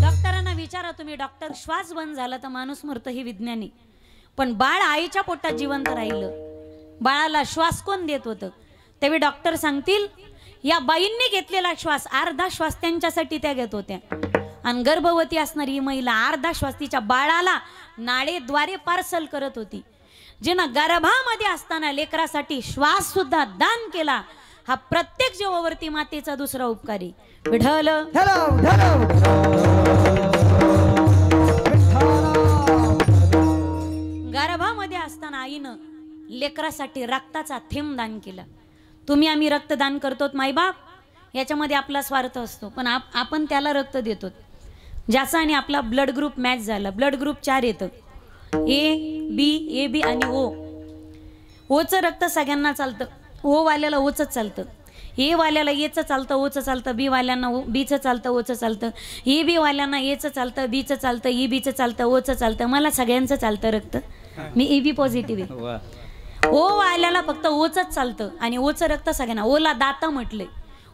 डॉक्टरांना विचारा तुम्ही, डॉक्टर श्वास बंद झाला तर माणूस मरतो हे विज्ञानी, पण बाळ आईच्या पोटात जिवंत राहिलं. बाळाला श्वास कोण देत होतं? त्यावेळी डॉक्टर सांगतील या बाईंनी घेतलेला श्वास, अर्धा श्वास त्यांच्यासाठी त्या घेत होत्या. आणि गर्भवती असणारी ही महिला अर्धा श्वास तिच्या बाळाला नाळेद्वारे पार्सल करत होती. जिनं गर्भामध्ये असताना लेकरासाठी श्वास सुद्धा दान केला, हा प्रत्येक जीवावरती मातेचा दुसरा उपकार आहे. विठ्ठल गर्भामध्ये असताना आईनं लेकरासाठी रक्ताचा थेंब दान केला. तुम्ही आम्ही रक्तदान करतो मायबाप, याच्यामध्ये आपला स्वार्थ असतो, पण आपण त्याला रक्त देतो ज्याचा आणि आपला ब्लड ग्रुप मॅच झाला. ब्लड ग्रुप 4 येतं, AB आणि ओचं रक्त सगळ्यांना चालतं. ओ वाल्याला ओचंच चालतं, ए वाल्याला एचं चालतं, ओचं चालतं, बी वाल्यांना बीचं चालतं, ओचं चालतं, बी वाल्यांना एचं चालतं, बीचं चालतं, बीचं चालतं, ओचं चालतं. मला सगळ्यांचं चालतं रक्त, मी AB पॉझिटिव्ह आहे. ओ वाल्याला फक्त ओचंच चालतं आणि ओचं रक्त सगळ्यांना. ओला दाता म्हटलंय,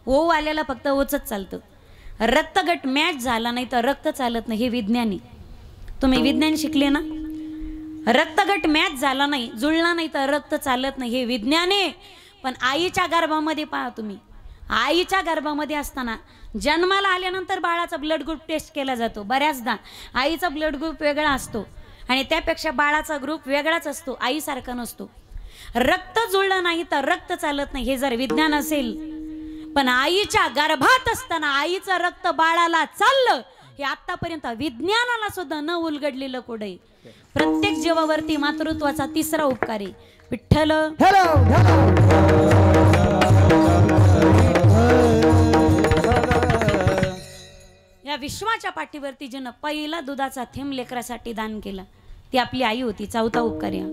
ओ वाल्याला फक्त ओचंच चालतं. रक्तगट मॅच झाला नाही तर रक्त चालत नाही, हे विज्ञानी. तुम्ही विज्ञान शिकले ना? रक्तगट मॅच झाला नाही, जुळला नाही तर रक्त चालत नाही, हे विज्ञान आहे. पण आईच्या गर्भामध्ये पहा तुम्ही, आईच्या गर्भामध्ये असताना जन्माला आल्यानंतर बाळाचा ब्लड ग्रुप टेस्ट केला जातो. बऱ्याचदा आईचा ब्लड ग्रुप वेगळा असतो आणि त्यापेक्षा बाळाचा ग्रुप वेगळाच असतो, आईसारखा नसतो. रक्त जुळलं नाही तर रक्त चालत नाही, हे जर विज्ञान असेल. पण आईच्या गर्भात असताना आईचं रक्त बाळाला चाललं, हे आतापर्यंत विज्ञानाला सुद्धा न उलगडलेलं कोड आहे. प्रत्येक जीवावरती मातृत्वाचा तिसरा उपकार आहे. विठ्ठल या विश्वाच्या पाठीवरती जिनं पहिला दुधाचा थेंब लेकरासाठी दान केला ती आपली आई होती. चौथा उपकार या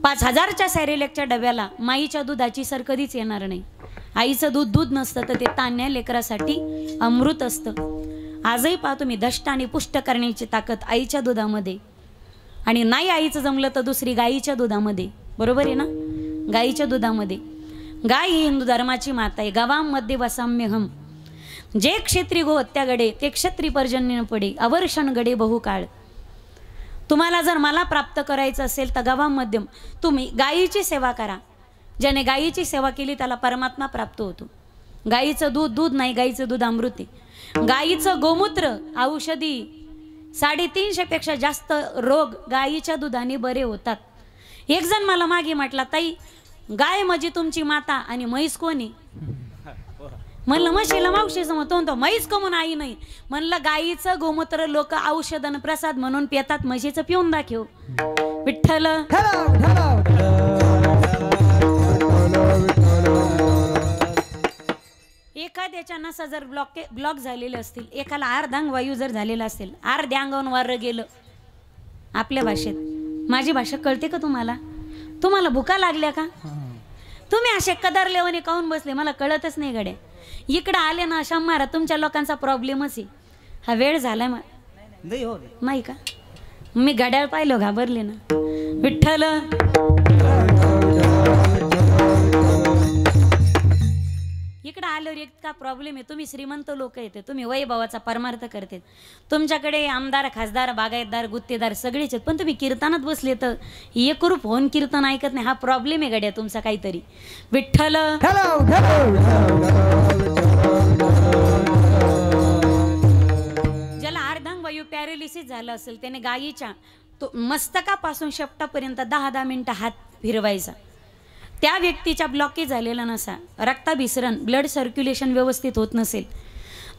5000च्या सॅरेलेकच्या डब्याला माईच्या दुधाची सर कधीच येणार नाही. आईचं दूध दूध नसतं तर ते तान्ह्या लेकरासाठी अमृत असतं. आजही पाहतो मी दष्ट आणि पुष्ट करण्याची ताकद आईच्या दुधामध्ये, आणि नाही आईचं जमलं तर दुसरी गाईच्या दुधामध्ये. बरोबर आहे ना? गाईच्या दुधामध्ये. गाय ही हिंदू धर्माची माता आहे. गवामध्ये वसाम्यहम, जे क्षेत्री गो हत्यागडे ते क्षत्री पर्जन्य पडे अवर्षण गडे बहुकाळ. तुम्हाला जर मला प्राप्त करायचं असेल तर गवामध्ये तुम्ही गायीची सेवा करा. ज्याने गायीची सेवा केली त्याला परमात्मा प्राप्त होतो. गायीचं दूध दूध नाही, गायीचं दूध अमृत आहे. गायीचं गोमूत्र औषधी. 350 पेक्षा जास्त रोग गायीच्या दुधाने बरे होतात. एक जण मला मागे म्हटला, ताई गाय म्हणजे तुमची माता आणि म्हैस कोणी? म्हणलं म्हशीला मावशी समजतो, तो म्हैस कमून आई नाही. म्हणलं गायीचं गोमूत्र लोक औषध आणि प्रसाद म्हणून पितात, म्हशीचं पिऊन दाखव. विठ्ठल एखाद्याच्या नसा जर ब्लॉक झालेले असतील, एकाला अर्धांग वायू जर झालेला असेल, अर्ध्या अंगावून वार गेलं, आपल्या भाषेत, माझी भाषा कळते का तुम्हाला? तुम्हाला भुका लागल्या का? तुम्ही असे कदरलेवणे काऊन बसले मला कळतच नाही गड्या. इकडं आले ना शंभर तुमच्या लोकांचा प्रॉब्लेमच आहे. हा वेळ झालाय नाही का? मी घड्याळ पाहिलं घाबरले ना. विठ्ठल इकडं आल्यावर इतका प्रॉब्लेम आहे. तुम्ही श्रीमंत लोक येते, तुम्ही वैभवाचा परमार्थ करते, तुमच्याकडे आमदार खासदार बागायतदार गुत्तेदार सगळेच आहेत, पण तुम्ही कीर्तनात बसले तर एकरूप होऊन कीर्तन ऐकत नाही. हा प्रॉब्लेम आहे गड्या तुमचा काहीतरी. विठ्ठल ज्याला अर्धांग वायू पॅरालिसिस झालं असेल त्याने गायीच्या मस्तकापासून शेपटापर्यंत 10-10 मिनिटं हात फिरवायचा. त्या व्यक्तीच्या ब्लॉकेज झालेला नसा, रक्ताभिसरण ब्लड सर्क्युलेशन व्यवस्थित होत नसेल,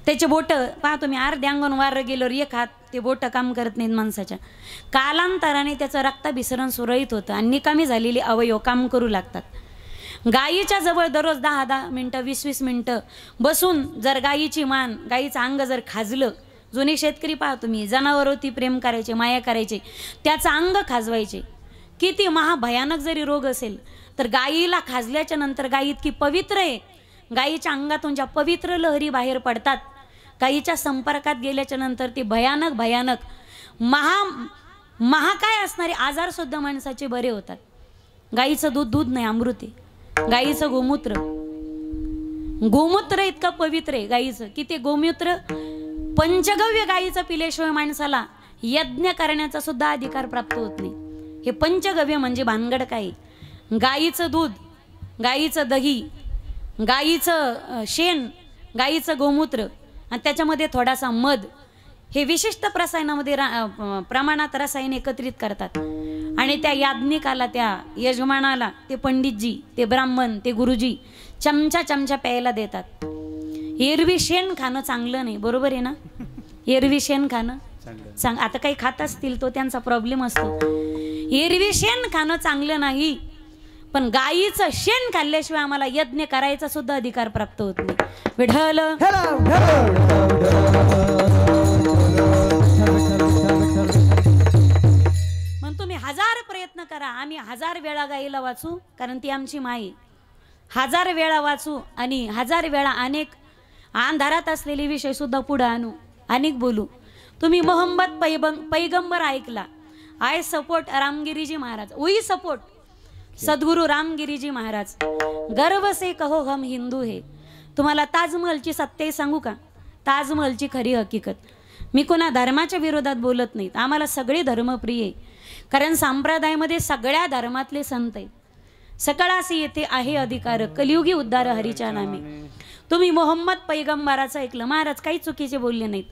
त्याचे बोटं पहा तुम्ही अर्ध्या अंगावून वार गेल्यावर एक हात ते बोटं काम करत नाहीत माणसाच्या. कालांतराने त्याचं रक्ताभिसरण सुरळीत होतं आणि निकामी झालेले अवयव काम करू लागतात. गायीच्या जवळ दररोज 10-10 मिनटं 20-20 मिनटं बसून जर गायीची मान गायीचं अंग जर खाजलं, जुने शेतकरी पहा तुम्ही जनावरवरती प्रेम करायचे माया करायचे, त्याचं अंग खाजवायचे. किती महाभयानक जरी रोग असेल तर गायीला खाजल्याच्या नंतर गायी इतकी पवित्र आहे, गायीच्या अंगातून ज्या पवित्र लहरी बाहेर पडतात, गायीच्या संपर्कात गेल्याच्या नंतर ती भयानक भयानक महाकाय असणारे आजार सुद्धा माणसाचे बरे होतात. गायीचं दूध दूध नाही अमृत आहे. गायीचं गोमूत्र इतकं पवित्र आहे गायीचं की ते गोमूत्र पंचगव्य गायीचं पिल्याशिवाय माणसाला यज्ञ करण्याचा सुद्धा अधिकार प्राप्त होत नाही. हे पंचगव्य म्हणजे भानगड काय? गाईचं दूध, गाईचं दही, गाईचं शेण, गाईचं गोमूत्र आणि त्याच्यामध्ये थोडासा मध, हे विशिष्ट रसायनामध्ये प्रमाणात रसायन एकत्रित करतात आणि त्या याज्ञिकाला, त्या यजमानाला, ते पंडितजी, ते ब्राह्मण, ते गुरुजी चमचा चमचा प्यायला देतात. एरवी शेण खाणं चांगलं नाही, बरोबर आहे ना? एरवी शेण खाणं सांग, आता काही खात असतील तो त्यांचा प्रॉब्लेम असतो. एरवी शेण खाणं चांगलं नाही, पण गायीचं शेण खाल्ल्याशिवाय आम्हाला यज्ञ करायचा सुद्धा अधिकार प्राप्त होत नाही. विठ्ठल मग तुम्ही 1000 प्रयत्न करा, आम्ही 1000 वेळा गायीला वाचू, कारण ती आमची माई. 1000 वेळा वाचू आणि 1000 वेळा अनेक अंधारात असलेले विषय सुद्धा पुढे आणू, अनेक बोलू. तुम्ही मोहम्मद पैगंबर ऐकला, I support Ramgiriji Maharaj, we support Sadguru Ramgiriji Maharaj, गर्व से कहो हम हिंदू है. तुम्हाला ताजमहलची सत्य सांगू का? ताजमहलची खरी हकीकत. मी कोणा धर्माच्या विरोधात बोलत नाहीत, आम्हाला सगळे धर्मप्रिय आहे, कारण संप्रदायामध्ये सगळ्या धर्मातले संत आहेत. सकळासी येथे आहे अधिकार, कलियुगी उद्धार हरीच्या नामे. तुम्ही मोहम्मद पैगंबराचं ऐकलं, महाराज काही चुकीचे बोलले नाहीत.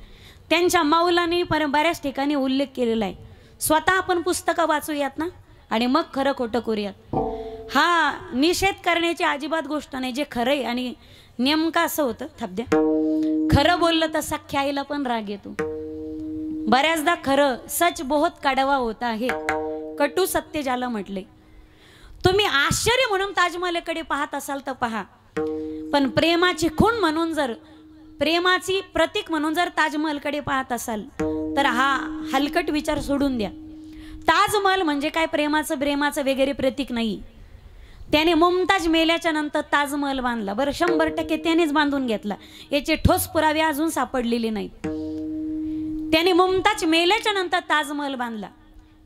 त्यांच्या मौलाने बऱ्याच ठिकाणी उल्लेख केलेला आहे. स्वतः आपण पुस्तकं वाचूयात ना आणि मग खरं खोटं करूयात. हा निषेध करण्याची अजिबात गोष्ट नाही, जे खरं आहे. आणि नेमकं असं होतं, थबद्या, खरं बोललं तर सख्या आईला पण राग येतो. बऱ्याचदा खरं, सच बहुत कडवा होता आहे, कटू सत्य ज्याला म्हटले. तुम्ही आश्चर्य म्हणून ताजमहलकडे पाहत असाल तर पहा, पण प्रेमाची खूण म्हणून जर, प्रेमाची प्रतीक म्हणून जर ताजमहलकडे पाहत असाल तर हा हलकट विचार सोडून द्या. ताजमहल म्हणजे काय प्रेमाचं वगैरे प्रतीक नाही. त्याने मुमताज मेल्याच्या नंतर ताजमहल बांधला. बरं, 100% त्यानेच बांधून घेतला, याचे ठोस पुरावे अजून सापडलेले नाहीत. त्याने मुमताज मेल्याच्या नंतर ताजमहल बांधला,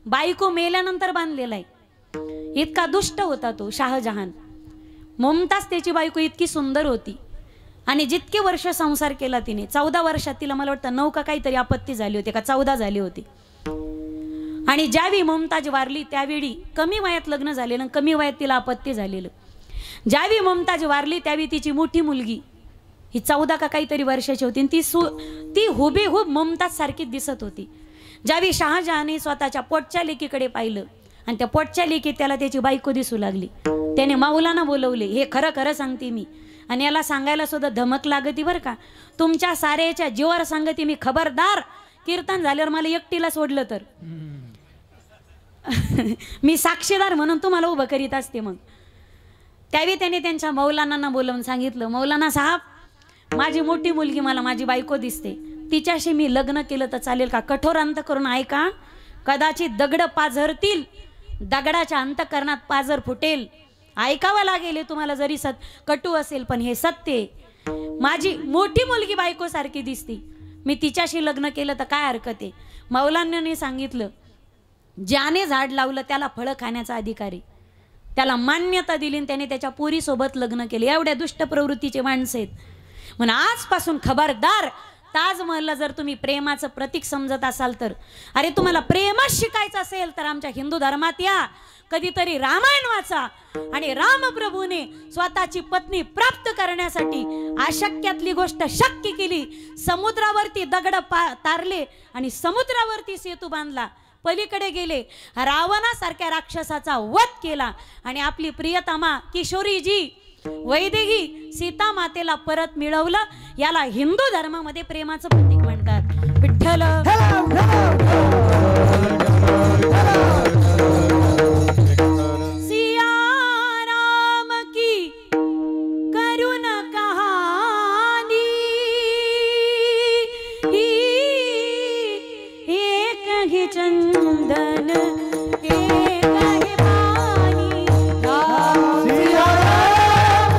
बायको मेल्यानंतर बांधलेला आहे. इतका दुष्ट होता तो शहाजहान. मुमताज त्याची बायको इतकी सुंदर होती आणि जितके वर्ष संसार केला तिने, 14 वर्षात तिला मला वाटतं 9 का काहीतरी आपत्ती झाली होती, का 14 झाली होती. आणि ज्यावेळी मुमताज वारली त्यावेळी कमी वयात लग्न झालेलं, कमी वयात तिला आपत्ती झालेलं. ज्यावेळी मुमताज वारली त्यावेळी तिची मोठी मुलगी ही 14 का काहीतरी वर्षाची होती, ती हुबेहूब मुमताज सारखीच दिसत होती. ज्यावेळी शहाजहाने स्वतःच्या पोटच्या लेकीकडे पाहिलं आणि त्या पोटच्या लेकीत त्याला त्याची बायको दिसू लागली, त्याने मौलाना बोलवले, हे खरं खरं सांगते मी, आणि याला सांगायला सुद्धा धमक लागती बरं का, तुमच्या साऱ्याच्या जीवावर सांगते मी, खबरदार कीर्तन झाल्यावर मला एकटीला सोडलं तर मी साक्षीदार म्हणून तुम्हाला उभं करीत असते. मग त्यावेळी त्याने त्यांच्या मौलानांना बोलवून सांगितलं, मौलाना साहेब, माझी मोठी मुलगी मला माझी बायको दिसते, तिच्याशी मी लग्न केलं तर चालेल का? कठोर अंत करून ऐका, कदाचित दगड पाझरतील, दगडाच्या अंतकरणात पाझर फुटेल, ऐकावं लागेल तुम्हाला, जरी कटू असेल पण हे सत्य. माझी मोठी मुलगी बायको सारखी दिसते, मी तिच्याशी लग्न केलं तर काय हरकत आहे? मौलानाने सांगितलं, ज्याने झाड लावलं त्याला फळं खाण्याचा अधिकार आहे, त्याला मान्यता दिली, त्याने त्याच्या पोरीसोबत लग्न केले. एवढ्या दुष्ट प्रवृत्तीचे माणसं आहेत. म्हणून आजपासून खबरदार, ताजमहलला जर तुम्ही प्रेमाचं प्रतीक समजत असाल तर, अरे तुम्हाला प्रेमच शिकायचं असेल तर आमच्या हिंदू धर्मात या, कधीतरी रामायण वाचा. आणि रामप्रभूने स्वतःची पत्नी प्राप्त करण्यासाठी अशक्यातली गोष्ट शक्य केली. समुद्रावरती दगड तारले आणि समुद्रावरती सेतू बांधला, पलीकडे गेले, रावणासारख्या राक्षसाचा वध केला आणि आपली प्रियतमा किशोरीजी वैदेही सीता मातेला परत मिळवलं. याला हिंदू धर्मामध्ये प्रेमाचं प्रतीक म्हणतात. विठ्ठल सिया राम की करुण कहानी, एक ही चंदन एक ही पानी. सिया राम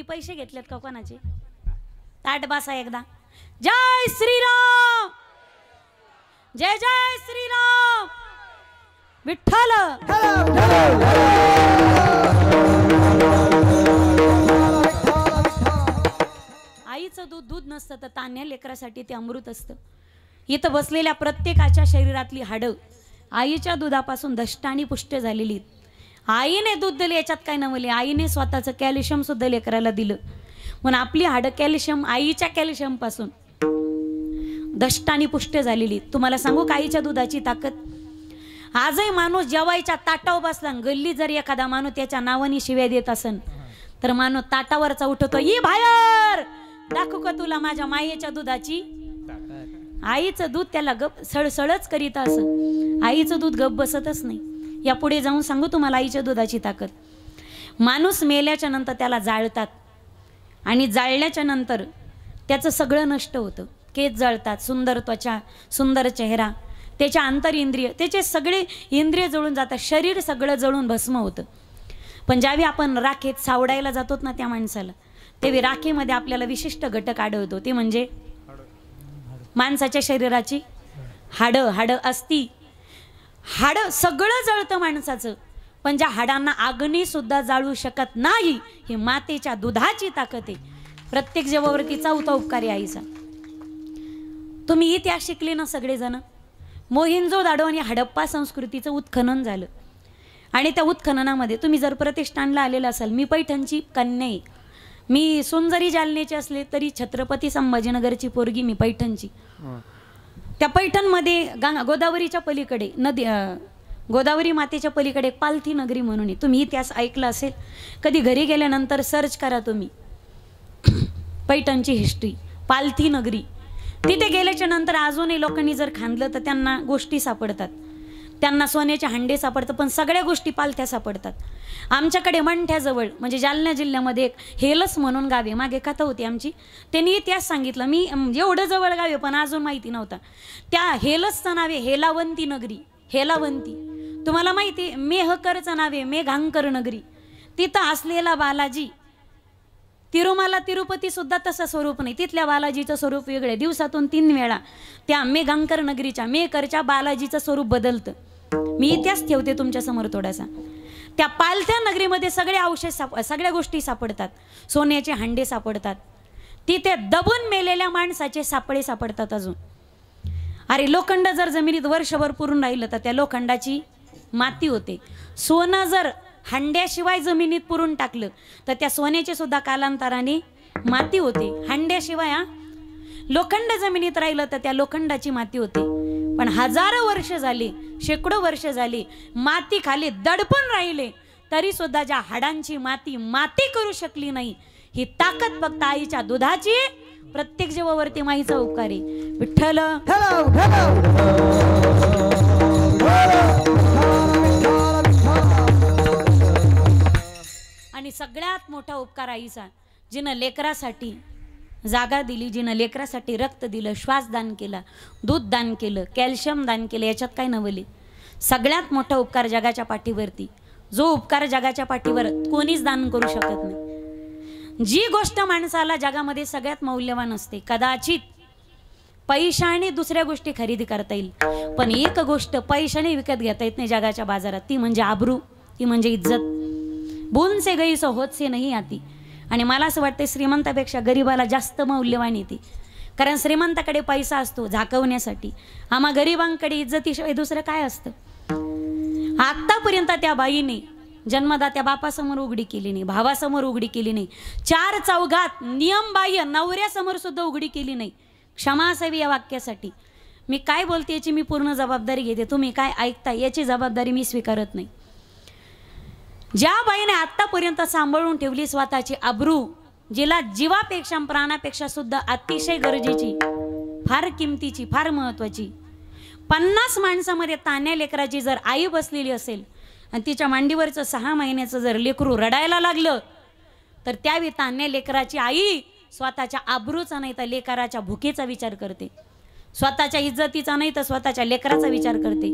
पैसे घेतलेत का कोणाचे? ताट बसा एकदा. जय श्रीराम, जय जय श्रीराम. विठ्ठल. आईचं दूध दूध नसतं तर तान्ह्या लेकरासाठी ते अमृत असतं. इथं बसलेल्या प्रत्येकाच्या शरीरातली हाडं आईच्या दुधापासून दष्ट आणि पुष्ट झालेली. आईने दूध दिले याच्यात काय नवले. आईने स्वतःचं कॅल्शियम सुद्धा लेकराला दिलं म्हणून आपली हाडं कॅल्शियम आईच्या कॅल्शियम पासून दष्ट आणि पुष्ट झालेली. तुम्हाला सांगू का आईच्या दुधाची ताकद. आजही माणूस जेवायच्या ताटावर बसला, गल्ली जर एखादा माणूस त्याच्या नावाने शिव्या देत असन तर माणूस ताटावरचा उठवतो, ई बाहेर दाखवू का तुला माझ्या मायेच्या दुधाची. आईचं दूध त्याला गप सळसळच करीत असं. आईचं दूध गप बसतच नाही. या पुढे जाऊन सांगू तुम्हाला आईच्या दुधाची ताकद. माणूस मेल्याच्या नंतर त्याला जाळतात आणि जाळल्याच्या नंतर त्याचं सगळं नष्ट होतं. केस जळतात, सुंदर त्वचा, सुंदर चेहरा, त्याच्या आंतर इंद्रिय, त्याचे सगळे इंद्रिय जळून जातात, शरीर सगळं जळून भस्म होतं. पण ज्यावेळी आपण राखेत सावडायला जातो ना त्या माणसाला, तेव्हा राखेमध्ये आपल्याला विशिष्ट घटक आढळतो. ते म्हणजे माणसाच्या शरीराची हाडं. हाडं असती, हाडं सगळं जळतं माणसाचं, पण ज्या हाडांना अग्नी सुद्धा जाळू शकत नाही, ही मातेच्या दुधाची ताकद आहे. प्रत्येक जीवावरती चौथा उपकार आहे आईचा. तुम्ही इतिहास शिकले ना सगळेजण. मोहिंजोदाडो आणि हडप्पा संस्कृतीचं उत्खनन झालं आणि त्या उत्खननामध्ये तुम्ही जर प्रतिष्ठानला आलेला असाल, मी पैठणची कन्या आहे, मी सोनजरी जालन्याची असले तरी छत्रपती संभाजीनगरची पोरगी मी पैठणची. त्या पैठणमध्ये गोदावरीच्या पलीकडे नदी, गोदावरी मातेच्या पलीकडे पालथी नगरी म्हणून आहे. तुम्ही इतिहास ऐकला असेल, कधी घरी गेल्यानंतर सर्च करा तुम्ही पैठणची हिस्ट्री, पालथी नगरी. तिथे गेल्याच्या नंतर अजूनही लोकांनी जर खांदलं तर त्यांना गोष्टी सापडतात, त्यांना सोन्याचे हांडे सापडतात, पण सगळ्या गोष्टी पालथ्या सापडतात. आमच्याकडे मंठ्याजवळ म्हणजे जालना जिल्ह्यामध्ये एक हेलस म्हणून गाव आहे, मागे कथा होती आमची, त्यांनी इतिहास सांगितलं. मी एवढं जवळ गाव आहे पण अजून माहिती नव्हता. त्या हेलसचं नाव आहे हेलावंती नगरी. हेलावंती तुम्हाला माहिती आहे, मेहकरचं नाव आहे मेघांकर नगरी. तिथं असलेला बालाजी, तिरुमाला तिरुपती सुद्धा तसं स्वरूप नाही, तिथल्या बालाजीचं स्वरूप वेगळे. दिवसातून 3 वेळा त्या मेघांकर नगरीच्या मेहकरच्या बालाजीचं स्वरूप बदलतं. मी इतिहास ठेवते तुमच्या समोर थोडासा. त्या पालथ्या नगरीमध्ये सगळे अवशेष सगळ्या गोष्टी सापडतात, सोन्याचे हांडे सापडतात, तिथे दबून मेलेल्या माणसाचे सापळे सापडतात अजून. अरे लोखंड जर जमिनीत वर्षभर पुरून राहिलं तर त्या लोखंडाची माती होते. सोनं जर हांड्याशिवाय जमिनीत पुरून टाकलं तर त्या सोन्याचे सुद्धा कालांतराने माती होते. हांड्याशिवाय लोखंड जमिनीत राहिलं तर त्या लोखंडाची माती होते. पण हजारो वर्ष झाली, शेकडो वर्ष झाली, माती खाली दडपून राहिले तरी सुद्धा ज्या हाडांची माती माती करू शकली नाही, ही ताकद फक्त आईच्या दुधाची. प्रत्येक जीवावरती माईचा उपकार आहे. विठ्ठल. आणि सगळ्यात मोठा उपकार आईचा, जिनं लेकरासाठी जागा दिली, जिनं लेकरासाठी रक्त दिलं, श्वास दान केला, दूध दान केलं, कॅल्शियम दान केलं, याच्यात काय नवले. सगळ्यात मोठा उपकार जगाच्या पाठीवरती, जो उपकार जगाच्या पाठीवर कोणीच दान करू शकत नाही. जी गोष्ट माणसाला जगामध्ये सगळ्यात मौल्यवान असते, कदाचित पैशाने दुसऱ्या गोष्टी खरेदी करता येईल, पण एक गोष्ट पैशाने विकत घेता येत नाही जगाच्या बाजारात, ती म्हणजे आबरू, ती म्हणजे इज्जत. बोन से गई सो होत से नाही आती. आणि मला असं वाटतं श्रीमंतापेक्षा गरीबाला जास्त मौल्यवान येते, कारण श्रीमंताकडे पैसा असतो झाकवण्यासाठी, आम्हा गरीबांकडे इज्जतीशिवाय दुसरं काय असतं. आतापर्यंत त्या बाईने जन्मदात्या बापासमोर उघडी केली नाही, भावासमोर उघडी केली नाही, 4 चौघात नियमबाह्य नवऱ्यासमोर सुद्धा उघडी केली नाही. क्षमा असावी या वाक्यासाठी. मी काय बोलते याची मी पूर्ण जबाबदारी घेते, तुम्ही काय ऐकता याची जबाबदारी मी स्वीकारत नाही. ज्या बाईने आतापर्यंत सांभाळून ठेवली स्वतःची आबरू, जिला जीवापेक्षा प्राणापेक्षा सुद्धा अतिशय गरजेची, फार किमतीची, फार महत्वाची, 50 माणसामध्ये तान्ह्या लेकराची जर आई बसलेली असेल आणि तिच्या मांडीवरचं 6 महिन्याचं जर लेकरू रडायला लागलं तर त्यावेळी तान्ह्या लेकराची आई स्वतःच्या आबरूचा नाही तर लेकराच्या भुकेचा विचार करते, स्वतःच्या इज्जतीचा नाही तर स्वतःच्या लेकराचा विचार करते.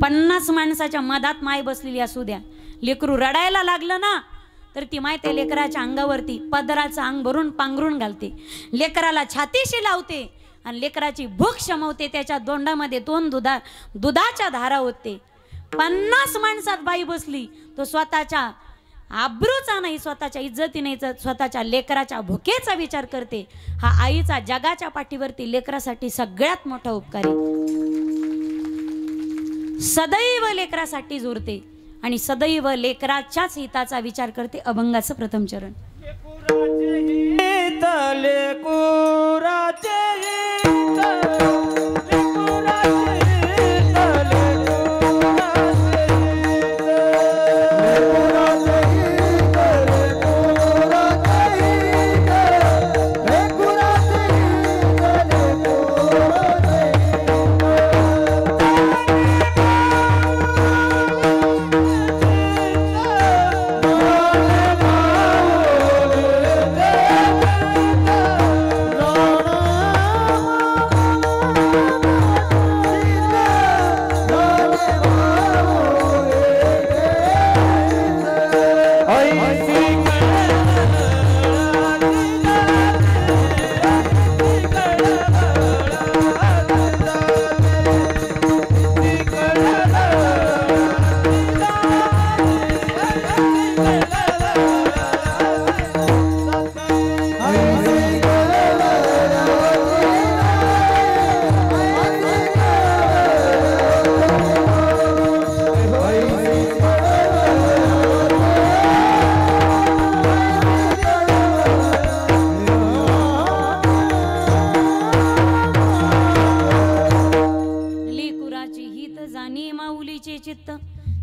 50 माणसाच्या मधात माय बसलेली असू द्या, लेकरू रडायला लागलं ना तर ती माय त्या लेकराच्या अंगावरती पदराचं अंग भरून पांघरून घालते, लेकराला छातीशी लावते आणि लेकराची भूक शमवते, त्याच्या दोंडामध्ये 2 दुधाच्या धारा होते. 50 माणसात बाई बसली, तो स्वतःच्या आब्रूचा नाही, स्वतःच्या इज्जती नाही, स्वतःच्या लेकराच्या भुकेचा विचार करते. हा आईचा जगाच्या पाठीवरती लेकरासाठी सगळ्यात मोठा उपकारी. सदैव लेकरासाठी झुरते आणि सदैव लेकराच्याच हिताचा विचार करते. अभंगाचं प्रथम चरण.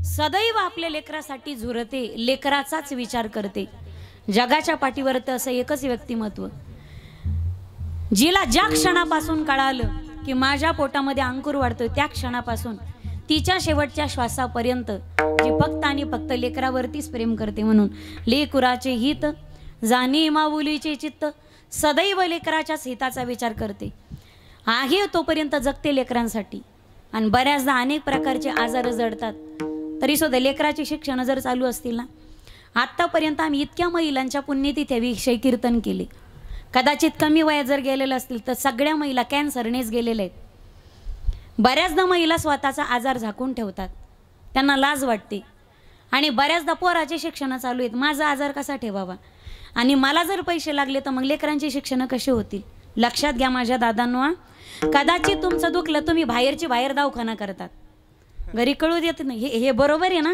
सदैव आपल्या लेकरासाठी झुरते, लेकराचाच विचार करते. जगाच्या पाठीवर तर असं एकच व्यक्तिमत्व, जिला ज्या क्षणापासून कळालं की माझ्या पोटामध्ये अंकुर वाढतोय त्या क्षणापासून तिच्या शेवटच्या श्वासापर्यंत जी फक्त आणि फक्त लेकरावरतीच प्रेम करते. म्हणून लेकुराचे हित जाणे माऊलीचे चित्त, सदैव लेकराच्याच हिताचा विचार करते. आहे तोपर्यंत जगते लेकरांसाठी. आणि बऱ्याचदा अनेक प्रकारचे आजार जडतात, तरी सुद्धा लेकराची शिक्षण जर चालू असतील ना, आत्तापर्यंत आम्ही इतक्या महिलांच्या पुण्यतिथ्याविषयी कीर्तन केले. कदाचित कमी वयात जर गेलेलं असतील तर सगळ्या महिला कॅन्सरनेच गेलेल्या आहेत. बऱ्याचदा महिला स्वतःचा आजार झाकून ठेवतात, त्यांना लाज वाटते. आणि बऱ्याचदा पोराचे शिक्षण चालू आहेत, माझा आजार कसा ठेवावा, आणि मला जर पैसे लागले तर मग लेकरांची शिक्षण कसे होतील. लक्षात घ्या माझ्या दादांनो, कदाचित तुमचं दुखलं तुम्ही बाहेरची बाहेर दवाखाना करतात, घरी कळू देत नाही. हे बरोबर आहे ना.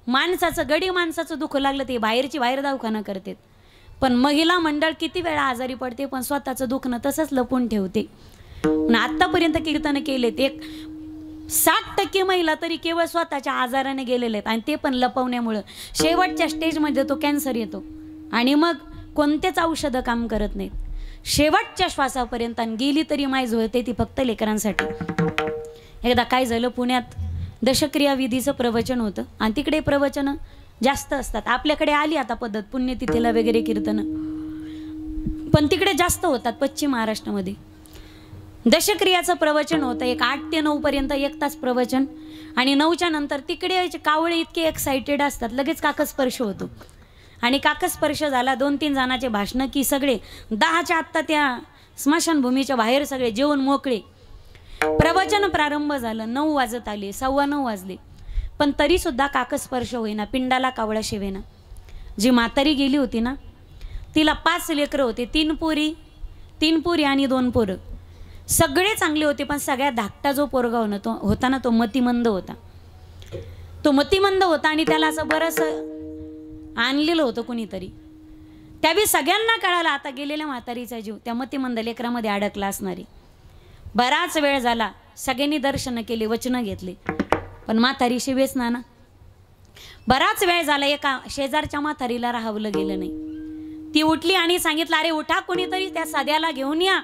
माणसाचं गडी माणसाचं दुःख लागलं ते बाहेरची बाहेर दवाखाना करतात. पण महिला मंडळ किती वेळा आजारी पडते पण स्वतःचं दुखणं तसंच लपून ठेवते. आत्तापर्यंत कीर्तन केलेत, एक 60% महिला तरी केवळ स्वतःच्या आजाराने गेलेले आहेत, आणि ते पण लपवण्यामुळं शेवटच्या स्टेजमध्ये तो कॅन्सर येतो आणि मग कोणतेच औषधं काम करत नाहीत. शेवटच्या श्वासापर्यंत आणि गेली तरी माय जुळते ती फक्त लेकरांसाठी. एकदा काय झालं, पुण्यात दशक्रिया विधीचं प्रवचन होतं आणि तिकडे प्रवचन जास्त असतात. आपल्याकडे आली आता पद्धत पुण्यतिथीला वगैरे कीर्तन, पण तिकडे जास्त होतात पश्चिम महाराष्ट्रामध्ये. दशक्रियाचं प्रवचन होतं, एक 8 ते 9 पर्यंत 1 तास प्रवचन, आणि 9च्या नंतर तिकडे कावळे इतके एक्साइटेड असतात, लगेच काकस्पर्श होतो. आणि काकस्पर्श झाला, 2-3 जणांचे भाषणं की सगळे 10च्या आत्ता त्या स्मशानभूमीच्या बाहेर सगळे जेवण मोकळे. प्रवचन प्रारंभ झालं, 9 वाजत आले, 9:15 वाजले, पण तरी सुद्धा काकस्पर्श होईना, पिंडाला कावळा शिवेना. जी म्हातारी गेली होती ना, तिला 5 लेकरं होते, 3 पोरी आणि 2 पोरं. सगळे चांगले होते, पण सगळ्यात धाकटा जो पोरगा होता ना तो मतिमंद होता. तो मतिमंद होता आणि त्याला असं बरंच आणलेलं होतं कुणीतरी. त्यावेळी सगळ्यांना कळालं आता गेलेल्या म्हातारीचा जीव त्या मतिमंद लेकरामध्ये अडकला असणारी. बराच वेळ झाला, सगळ्यांनी दर्शन केले, वचनं घेतले, पण म्हातारी शिवेच ना. बराच वेळ झाला, एका शेजारच्या म्हातारीला राहावलं गेलं नाही. ती उठली आणि सांगितलं, अरे उठा कोणीतरी त्या सध्याला घेऊन या.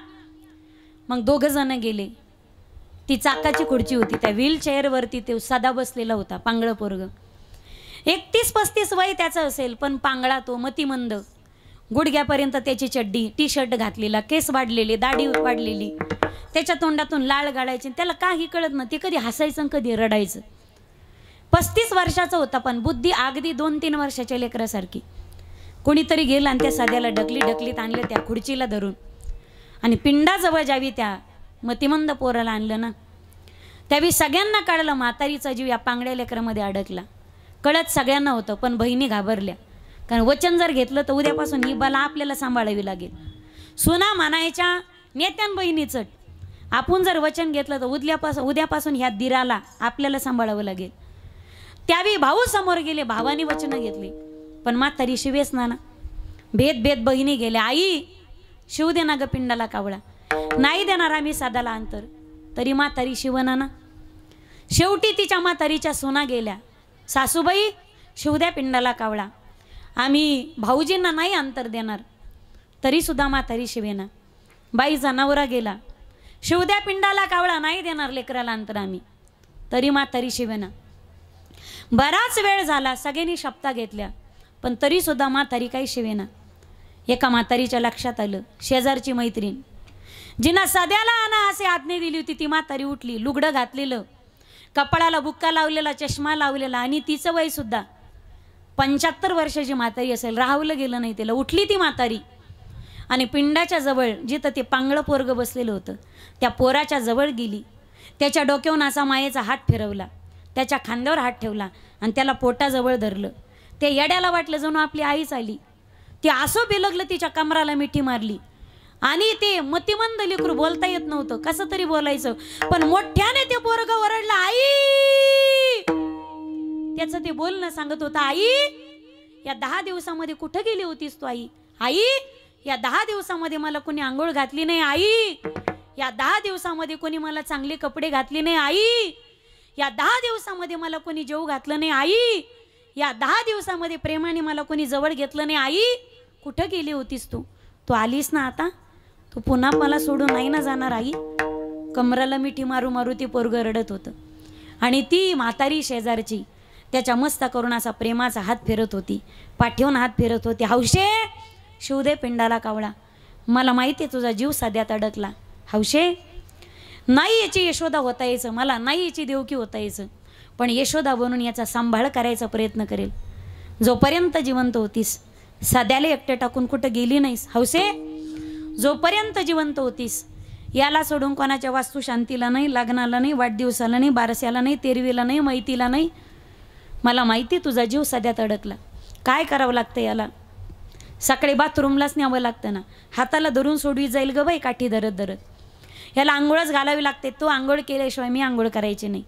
मग 2 जण गेले. ती चाकाची खुर्ची होती, त्या व्हीलचेअरवरती ते सदा बसलेला होता, पांगळं पोरग. 31-35 वय त्याचं असेल, पण पांगळा तो, मतिमंद, गुडघ्यापर्यंत त्याची चड्डी, टी शर्ट घातलेला, केस वाढलेले, दाढी वाढलेली, त्याच्या तोंडातून लाळ गाळायची, त्याला काही कळत नाही, ते कधी हसायचं कधी रडायचं. 35 वर्षाचा होता, पण बुद्धी अगदी 2-3 वर्षाच्या लेकरासारखी. कोणीतरी गेलं आणि त्या साध्याला ढकलीत आणलं त्या खुर्चीला धरून आणि पिंडाजवळ ज्यावी त्या मतिमंद पोराला आणलं ना, त्यावेळी सगळ्यांना कळलं म्हातारीचा जीव या पांगड्या लेकरामध्ये अडकला. कळत सगळ्यांना होतं, पण बहिणी घाबरल्या. कारण वचन जर घेतलं तर उद्यापासून ही बाला आपल्याला सांभाळावी लागेल. सुना म्हणायच्या नेत्यान बहिणीचं, आपण जर वचन घेतलं तर उद्यापासून ह्या दिराला आपल्याला सांभाळावं लागेल. त्यावेळी भाऊ समोर गेले, भावानी वचनं घेतली, पण म्हातारी शिवेच ना. भेद बहिणी गेल्या, आई शिव दे ना ग पिंडाला कावळा. नाही देणार आम्ही साधाला अंतर, तरी म्हातारी शिवना ना. शेवटी तिच्या म्हातारीच्या सुना गेल्या, सासूबाई शिव द्या पिंडाला कावळा, आम्ही भाऊजींना नाही अंतर देणार, तरी सुद्धा म्हातारी शिवेना. बाईचा नवरा गेला, शिव द्या पिंडाला कावळा, नाही देणार लेकराला अंतर आम्ही, तरी म्हातारी शिवेना. बराच वेळ झाला, सगळ्यांनी शपथा घेतल्या, पण तरी सुद्धा म्हातारी काही शिवेना. एका म्हातारीच्या लक्षात आलं, शेजारची मैत्रीण जिना सध्याला आणा असे आज्ञा दिली होती ती म्हातारी उठली, लुगडं घातलेलं, कपाळाला बुक्का लावलेला, चष्मा लावलेला, आणि तिचं वय सुद्धा 75 वर्षाची म्हातारी असेल, राहवलं गेलं नाही तिला. उठली ती म्हातारी आणि पिंडाच्या जवळ जिथं ते पांगळं पोरग बसलेलं होतं त्या पोराच्या जवळ गेली. त्याच्या डोक्यावरून असा मायेचा हात फिरवला, त्याच्या खांद्यावर हात ठेवला आणि त्याला पोटाजवळ धरलं. ते येड्याला वाटलं जणू आपली आईच आली. ती असं बिलगलं, तिच्या कमराला मिठी मारली. आणि ते मतिमंद लेकरू बोलता येत नव्हतं, कसं तरी बोलायचं, पण मोठ्याने ते पोरग ओरडलं, आई. त्याचं ते बोलणं सांगत होतं, आई या 10 दिवसामध्ये कुठं गेली होतीस तू आई? आई या 10 दिवसामध्ये मला कोणी आंघोळ घातली नाही आई. या 10 दिवसामध्ये कोणी मला चांगले कपडे घातले नाही आई. या 10 दिवसामध्ये मला कोणी जेवू घातलं नाही आई. या 10 दिवसामध्ये प्रेमाने मला कोणी जवळ घेतलं नाही आई. कुठं गेली होतीस तू? तू आलीस ना आता, तू पुन्हा मला सोडून नाही ना जाणार आई. कमराला मिठी मारू मारू ती पोरग रडत होतं. आणि ती म्हातारी शेजारची त्याच्या मस्त करून असा प्रेमाचा हात फिरत होती, पाठीवून हात फिरत होती. हौशे शिवदे पिंडाला कावळा, मला माहिती आहे तुझा जीव सध्यात अडकला. हौशे नाही याची यशोदा होता यायचं, मला नाही याची देवकी होता यायचं, पण यशोदा बनून याचा सांभाळ करायचा प्रयत्न करेल. जोपर्यंत जिवंत होतीस सध्याला एकटे टाकून कुठं गेली नाहीस. हौसे जोपर्यंत जिवंत होतीस याला सोडून कोणाच्या वास्तू शांतीला नाही, लग्नाला नाही, वाढदिवसाला नाही, बारस्याला नाही, तेरवीला नाही, मैतीला नाही. मला माहिती तुझा जीव सध्यात अडकला. काय करावं लागतं याला? सकाळी बाथरूमलाच न्यावं लागतं ना, हाताला धरून सोडवी जाईल ग बाई काठी धरत धरत. याला आंघोळच घालावी लागते. तो आंघोळ केल्याशिवाय मी आंघोळ करायची नाही,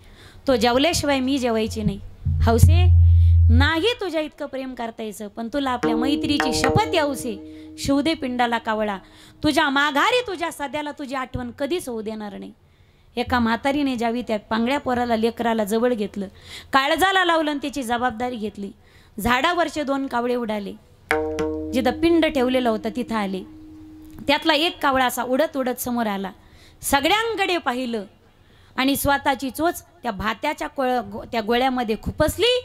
तो जेवल्याशिवाय मी जेवायची नाही. हौसे नाही तुझ्या इतकं प्रेम करता यायचं, पण तुला आपल्या मैत्रीची शपथ आहे हौसे, शिवदे पिंडाला कावळा, तुझ्या माघारी तुझ्या सध्याला तुझी आठवण कधीच होऊ देणार नाही. एका म्हातारीने ज्यावी त्या पांगड्या पोराला लेकराला जवळ घेतलं, काळजाला लावलं आणि त्याची जबाबदारी घेतली. झाडावरचे 2 कावळे उडाले, जिथं पिंड ठेवलेलं होतं तिथं आले. त्यातला एक कावळा असा उडत उडत समोर आला, सगळ्यांकडे पाहिलं आणि स्वतःची चोच त्या भात्याच्या त्या गोळ्यामध्ये खुपसली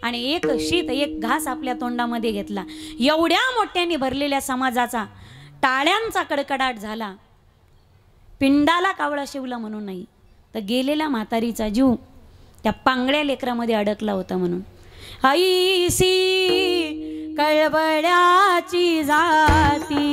आणि एक शीत एक घास आपल्या तोंडामध्ये घेतला. एवढ्या मोठ्याने भरलेल्या समाजाचा टाळ्यांचा कडकडाट झाला. पिंडाला कावळा शिवला म्हणून नाही, तर गेलेल्या म्हातारीचा जीव त्या पांगड्या लेकरामध्ये अडकला होता म्हणून. ऐसी कळवळ्याची जाती,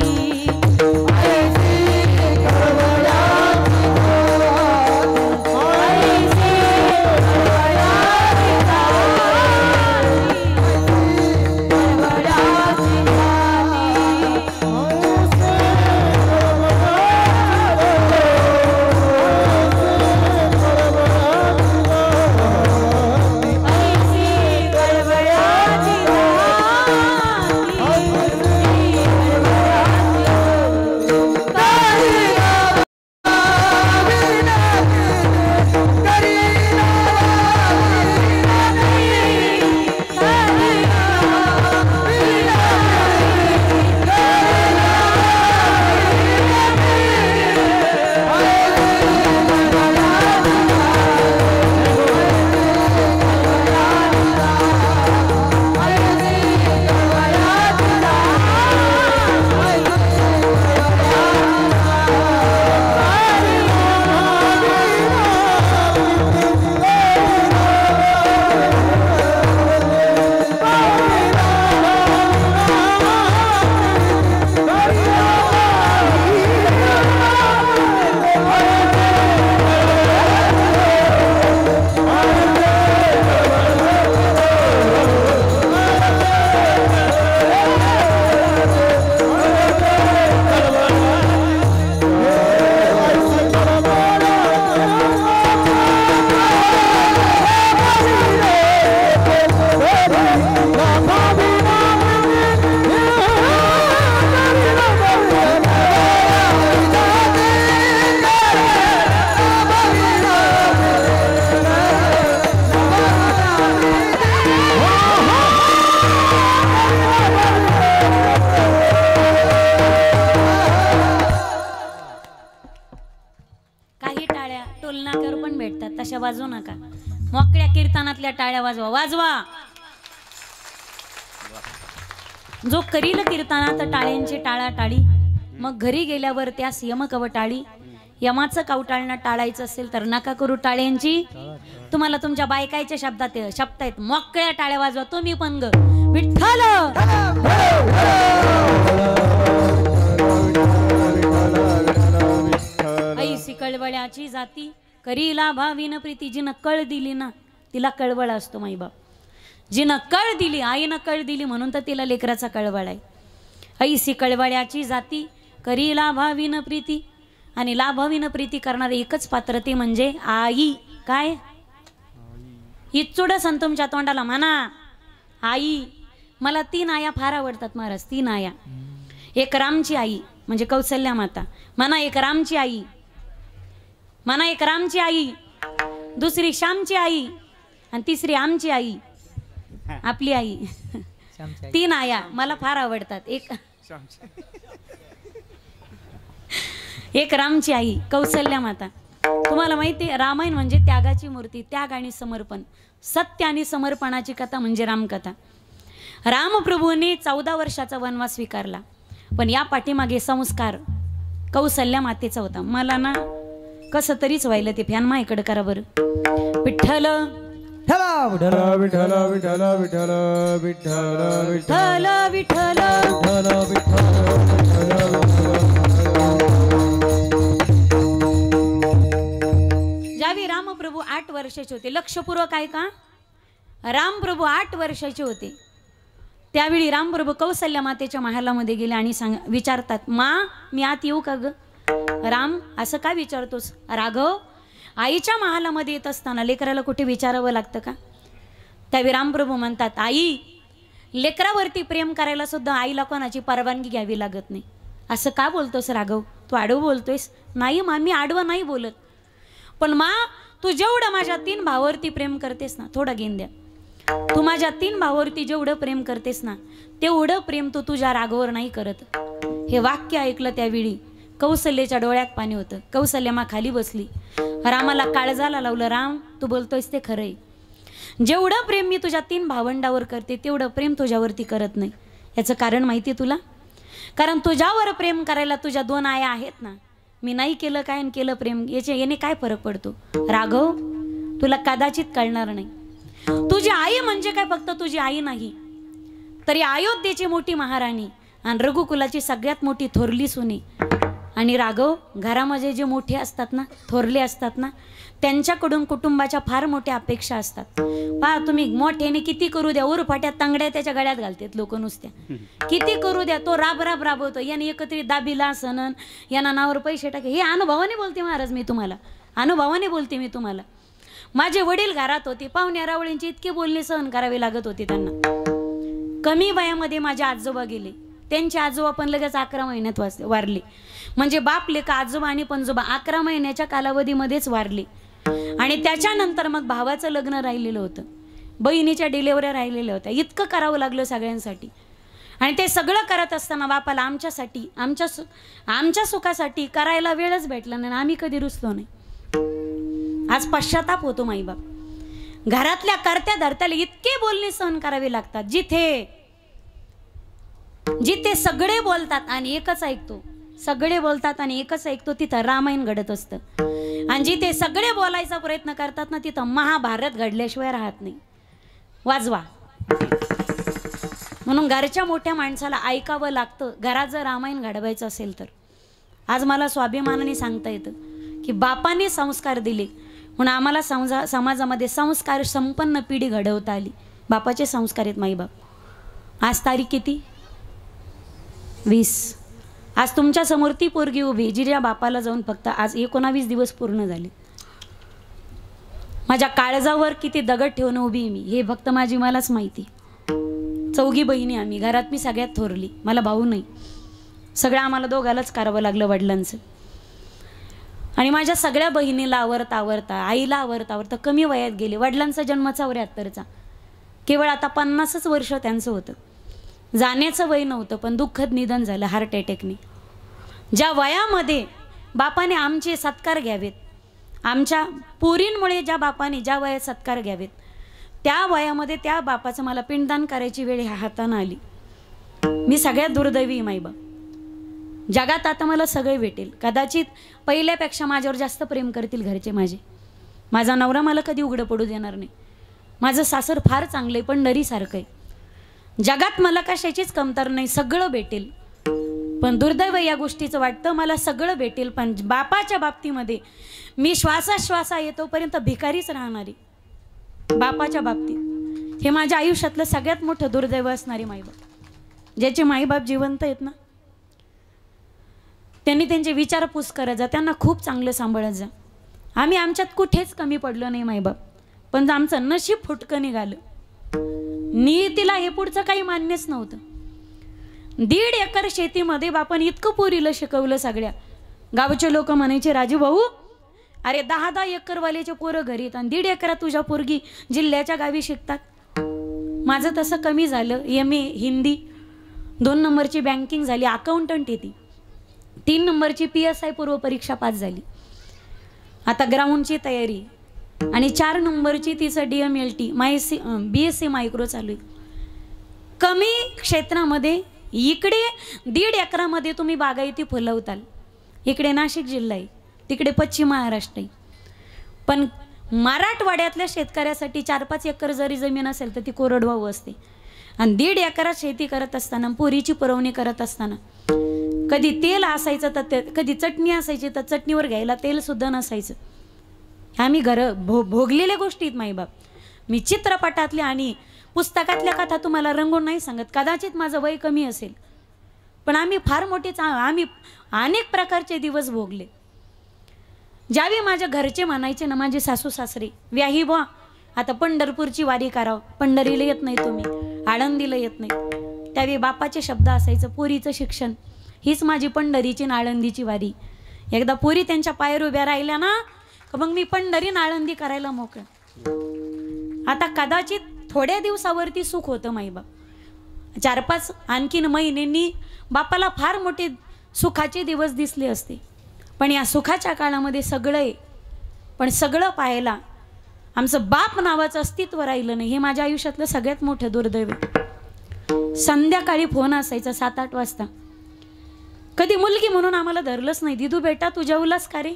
अशा वाजवू नका, मोकळ्या कीर्तनातल्या टाळ्या वाजवा, वाजवा. जो करील कीर्तनात टाळ्यांची टाळाटाळी, मग घरी गेल्यावर त्यास यमकवटाळी. यमाचं कवटाळणं टाळायचं असेल तर नका करू टाळ्यांची. तुम्हाला तुमच्या बायकायच्या शब्द आहेत, मोकळ्या टाळ्या वाजवा. तुम्ही पण ग विठ्ठल. ऐसी कळवळ्याची जाती करीला भावीन प्रीती. जिनं कळ दिली ना तिला कळवळ असतो माई बाप. जिनं कळ दिली, आईनं कळ दिली म्हणून तर तिला लेकराचा कळवळ आहे. ऐसी कळवळ्याची जाती करीला भावीन प्रीती. आणि लाभावीन प्रीती करणारे एकच पात्र ते म्हणजे आई. काय इचुड सन तुमच्या तोंडाला म्हणा आई. मला 3 आया फार आवडतात महाराज, 3 आया. एक रामची आई म्हणजे कौसल्या माता म्हणा, एक रामची आई म्हणा, एक रामची आई, दुसरी श्यामची आई आणि तिसरी आमची आई, आपली आई. 3 आया मला फार आवडतात. एक रामची आई कौसल्या माता. तुम्हाला माहिती आहे रामायण म्हणजे त्यागाची मूर्ती, त्याग आणि समर्पण, सत्य आणि समर्पणाची कथा म्हणजे रामकथा. रामप्रभूंनी 14 वर्षाचा वनवास स्वीकारला, पण या पाठीमागे संस्कार कौसल्या मातेचा होता. मला ना कसं तरीच व्हायला ते फॅन माझ्याकडे करा बरं. विठ्ठल विठ्ठल विठ्ठल विठ्ठल विठ्ठल विठ्ठल विठ्ठल ज्यावेळी रामप्रभू 8 वर्षाचे होते, लक्षपूर्वक आहे का, रामप्रभू 8 वर्षाचे होते, त्यावेळी रामप्रभू कौसल्या मातेच्या महालामध्ये गेले आणि विचारतात, मा मी आत येऊ का ग. राम असं काय विचारतोस. राघव आईच्या महालामध्ये येत असताना लेकराला कुठे विचारावं लागतं का. त्यावेळी रामप्रभू म्हणतात, आई लेकरावरती प्रेम करायला सुद्धा आईला कोणाची परवानगी घ्यावी लागत नाही. असं का बोलतोस राघव, तू आडवं बोलतोयस. नाही मा मी आडवं नाही बोलत, पण मा तू जेवढं माझ्या 3 भावावरती प्रेम करतेस ना, थोडं घेऊन द्या. तू माझ्या 3 भावावरती जेवढं प्रेम करतेस ना तेवढं प्रेम तू तुझ्या राघवर नाही करत. हे वाक्य ऐकलं त्यावेळी कौसल्याच्या डोळ्यात पाणी होतं. कौसल्या मा खाली बसली, रामाला काळजाला लावलं. राम तू बोलतोयस ते खरंय, जेवढं प्रेम मी तुझ्या 3 भावंडावर करते तेवढं प्रेम तुझ्यावरती करत नाही. याचं कारण माहिती तुला, कारण तुझ्यावर प्रेम करायला तुझ्या 2 आया आहेत ना. मी नाही केलं काय आणि केलं प्रेम, याने काय फरक पडतो. राघव तुला कदाचित कळणार नाही. तुझी आई म्हणजे काय फक्त तुझी आई नाही, तरी अयोध्येची मोठी महाराणी आणि रघुकुलाची सगळ्यात मोठी थोरली सुनी. आणि राघव घरामध्ये जे मोठे असतात ना, थोरले असतात ना, त्यांच्याकडून कुटुंबाच्या फार मोठ्या अपेक्षा असतात. पहा तुम्ही मोठ्याने किती करू द्या, उरफाट्या तांगड्या त्याच्या गळ्यात घालतात लोक नुसत्या. किती करू द्या तो राबवतो. याने एकत्रित दाबीला सनन, यांना नावावर पैसे टाके. हे अनुभवाने बोलते महाराज, मी तुम्हाला अनुभवाने बोलते मी तुम्हाला. माझे वडील घरात होते, पाहुण्या रावळींची इतके बोलणे सहन करावे लागत होते त्यांना. कमी वयामध्ये माझे आजोबा गेले, त्यांचे आजोबा पण लगेच 11 महिन्यात वारले. म्हणजे बाप लेका आजोबा आणि पणजोबा 11 महिन्याच्या कालावधीमध्येच वारले. आणि त्याच्यानंतर मग भावाचं लग्न राहिलेलं होतं, बहिणीच्या डिलेवऱ्या राहिलेल्या होत्या. इतकं करावं लागलं सगळ्यांसाठी. आणि ते सगळं करत असताना बापाला आमच्यासाठी आमच्या सुखासाठी करायला वेळच भेटला नाही. आम्ही कधी रुसलो नाही. आज पश्चाताप होतो माईबाप. घरातल्या करत्या धरत्याला इतके बोलणे सहन करावे लागतात. जिथे सगळे बोलतात आणि एकच ऐकतो, सगळे बोलतात आणि एकच ऐकतो, तिथं रामायण घडत असतं. आणि जिथे सगळे बोलायचा प्रयत्न करतात ना, तिथं महाभारत घडल्याशिवाय राहत नाही. वाजवा. म्हणून घरच्या मोठ्या माणसाला ऐकावं लागतं घरात जर रामायण घडवायचं असेल तर. आज मला स्वाभिमानाने सांगता येतं की बापाने संस्कार दिले म्हणून आम्हाला समाजामध्ये संस्कार संपन्न पिढी घडवता आली. बापाचे संस्कार आहेत माईबाप. आज तारीख किती, 20. आज तुमच्या समोर ती पोरगी उभी जिच्या बापाला जाऊन फक्त आज 19 दिवस पूर्ण झाले. माझ्या काळजावर किती दगड ठेवून उभी आहे मी, हे फक्त मलाच माहिती. 4 बहिणी आम्ही, घरात मी सगळ्यात थोरली, मला भाऊ नाही. सगळं आम्हाला दोघालाच करावं लागलं वडिलांचं. आणि माझ्या सगळ्या बहिणीला आवरता आईला आवरता कमी वयात गेले. वडिलांचा जन्म 74चा, केवळ आता 50च वर्ष त्यांचं होतं. जाण्याचं वय नव्हतं पण दुःखद निधन झालं हार्ट अटॅकने. ज्या वयामध्ये बापाने आमचे सत्कार घ्यावेत, आमच्या पोरींमुळे ज्या बापाने ज्या वयात सत्कार घ्यावेत त्या वयामध्ये त्या बापाचं मला पिंडदान करायची वेळ ह्या हातानं आली. मी सगळ्यात दुर्दैवी माईबाप. जगात आता मला सगळे भेटेल, कदाचित पहिल्यापेक्षा माझ्यावर जास्त प्रेम करतील घरचे माझे. माझा नवरा मला कधी उघडं पडू देणार नाही. माझं सासर फार चांगलं आहे, पण नरीसारखं आहे. जगात मला कशाचीच कमतर नाही, सगळं भेटेल. पण दुर्दैव या गोष्टीचं वाटतं मला सगळं भेटेल पण बापाच्या बाबतीमध्ये मी श्वासाश्वासा येतोपर्यंत भिकारीच राहणारी. बापाच्या बाबतीत हे माझ्या आयुष्यातलं सगळ्यात मोठं दुर्दैव असणारे माईबाप. ज्याचे माईबाप जिवंत आहेत ना त्यांनी त्यांचे विचारपूस करत जा, त्यांना खूप चांगलं सांभाळत जा. आम्ही आमच्यात कुठेच कमी पडलो नाही माईबाप, पण आमचं नशीब फुटकं निघालं. नियतीला हे पुढचं काही मान्यच नव्हतं. 1.5 एकर शेतीमध्ये बापाने इतकं पोरीला शिकवलं. सगळ्या गावचे लोक म्हणायचे राजू भाऊ अरे 10-10 एकरवाल्याचे पोरं घरी येतात आणि 1.5 एकरात तुझ्या पोरगी जिल्ह्याच्या गावी शिकतात. माझं तसं कमी झालं. MA हिंदी, 2 नंबरची बँकिंग झाली, अकाउंटंट येते, 3 नंबरची PSI पूर्व परीक्षा पास झाली, आता ग्राउंडची तयारी, आणि 4 नंबरची तिचं DMLT BSc मायक्रो चालू आहे. कमी क्षेत्रामध्ये इकडे 1.5 एकरामध्ये तुम्ही बागायती फुलवताल. इकडे नाशिक जिल्हा आहे, तिकडे पश्चिम महाराष्ट्र आहे. पण मराठवाड्यातल्या शेतकऱ्यासाठी 4-5 एकर जरी जमीन असेल तर ती कोरडवाहू असते. आणि 1.5 एकरात शेती करत असताना पुरीची पुरवणी करत असताना कधी तेल असायचं तर कधी चटणी असायची तर चटणीवर घ्यायला तेल सुद्धा नसायचं. आम्ही भोगलेल्या गोष्टी आहेत माईबाप. मी चित्रपटातल्या आणि पुस्तकातल्या कथा तुम्हाला रंगून नाही सांगत, कदाचित माझं वय कमी असेल पण आम्ही फार मोठेच आम्ही अनेक प्रकारचे दिवस भोगले. ज्यावेळी माझ्या घरचे म्हणायचे ना माझे सासू सासरे व्याही बुवा आता पंढरपूरची वारी करावं, पंढरीला येत नाही तुम्ही, आळंदीला येत नाही, त्यावेळी बापाचे शब्द असायचं पोरीचं शिक्षण हीच माझी पंढरीची आळंदीची वारी. एकदा पोरी त्यांच्या पायावर उभ्या राहिल्या ना मग मी पंढरी आळंदी करायला मोकळं. आता कदाचित थोड्या दिवसावरती सुख होतं माईबाप. 4-5 आणखीन महिन्यांनी बापाला फार मोठे सुखाचे दिवस दिसले असते. पण या सुखाच्या काळामध्ये सगळं आहे, पण सगळं पाहायला आमचं बाप नावाचं अस्तित्व राहिलं नाही. हे माझ्या आयुष्यातलं सगळ्यात मोठं दुर्दैव. संध्याकाळी फोन असायचा 7-8 वाजता. कधी मुलगी म्हणून आम्हाला धरलंच नाही. दिदू बेटा तू जेवलास का रे,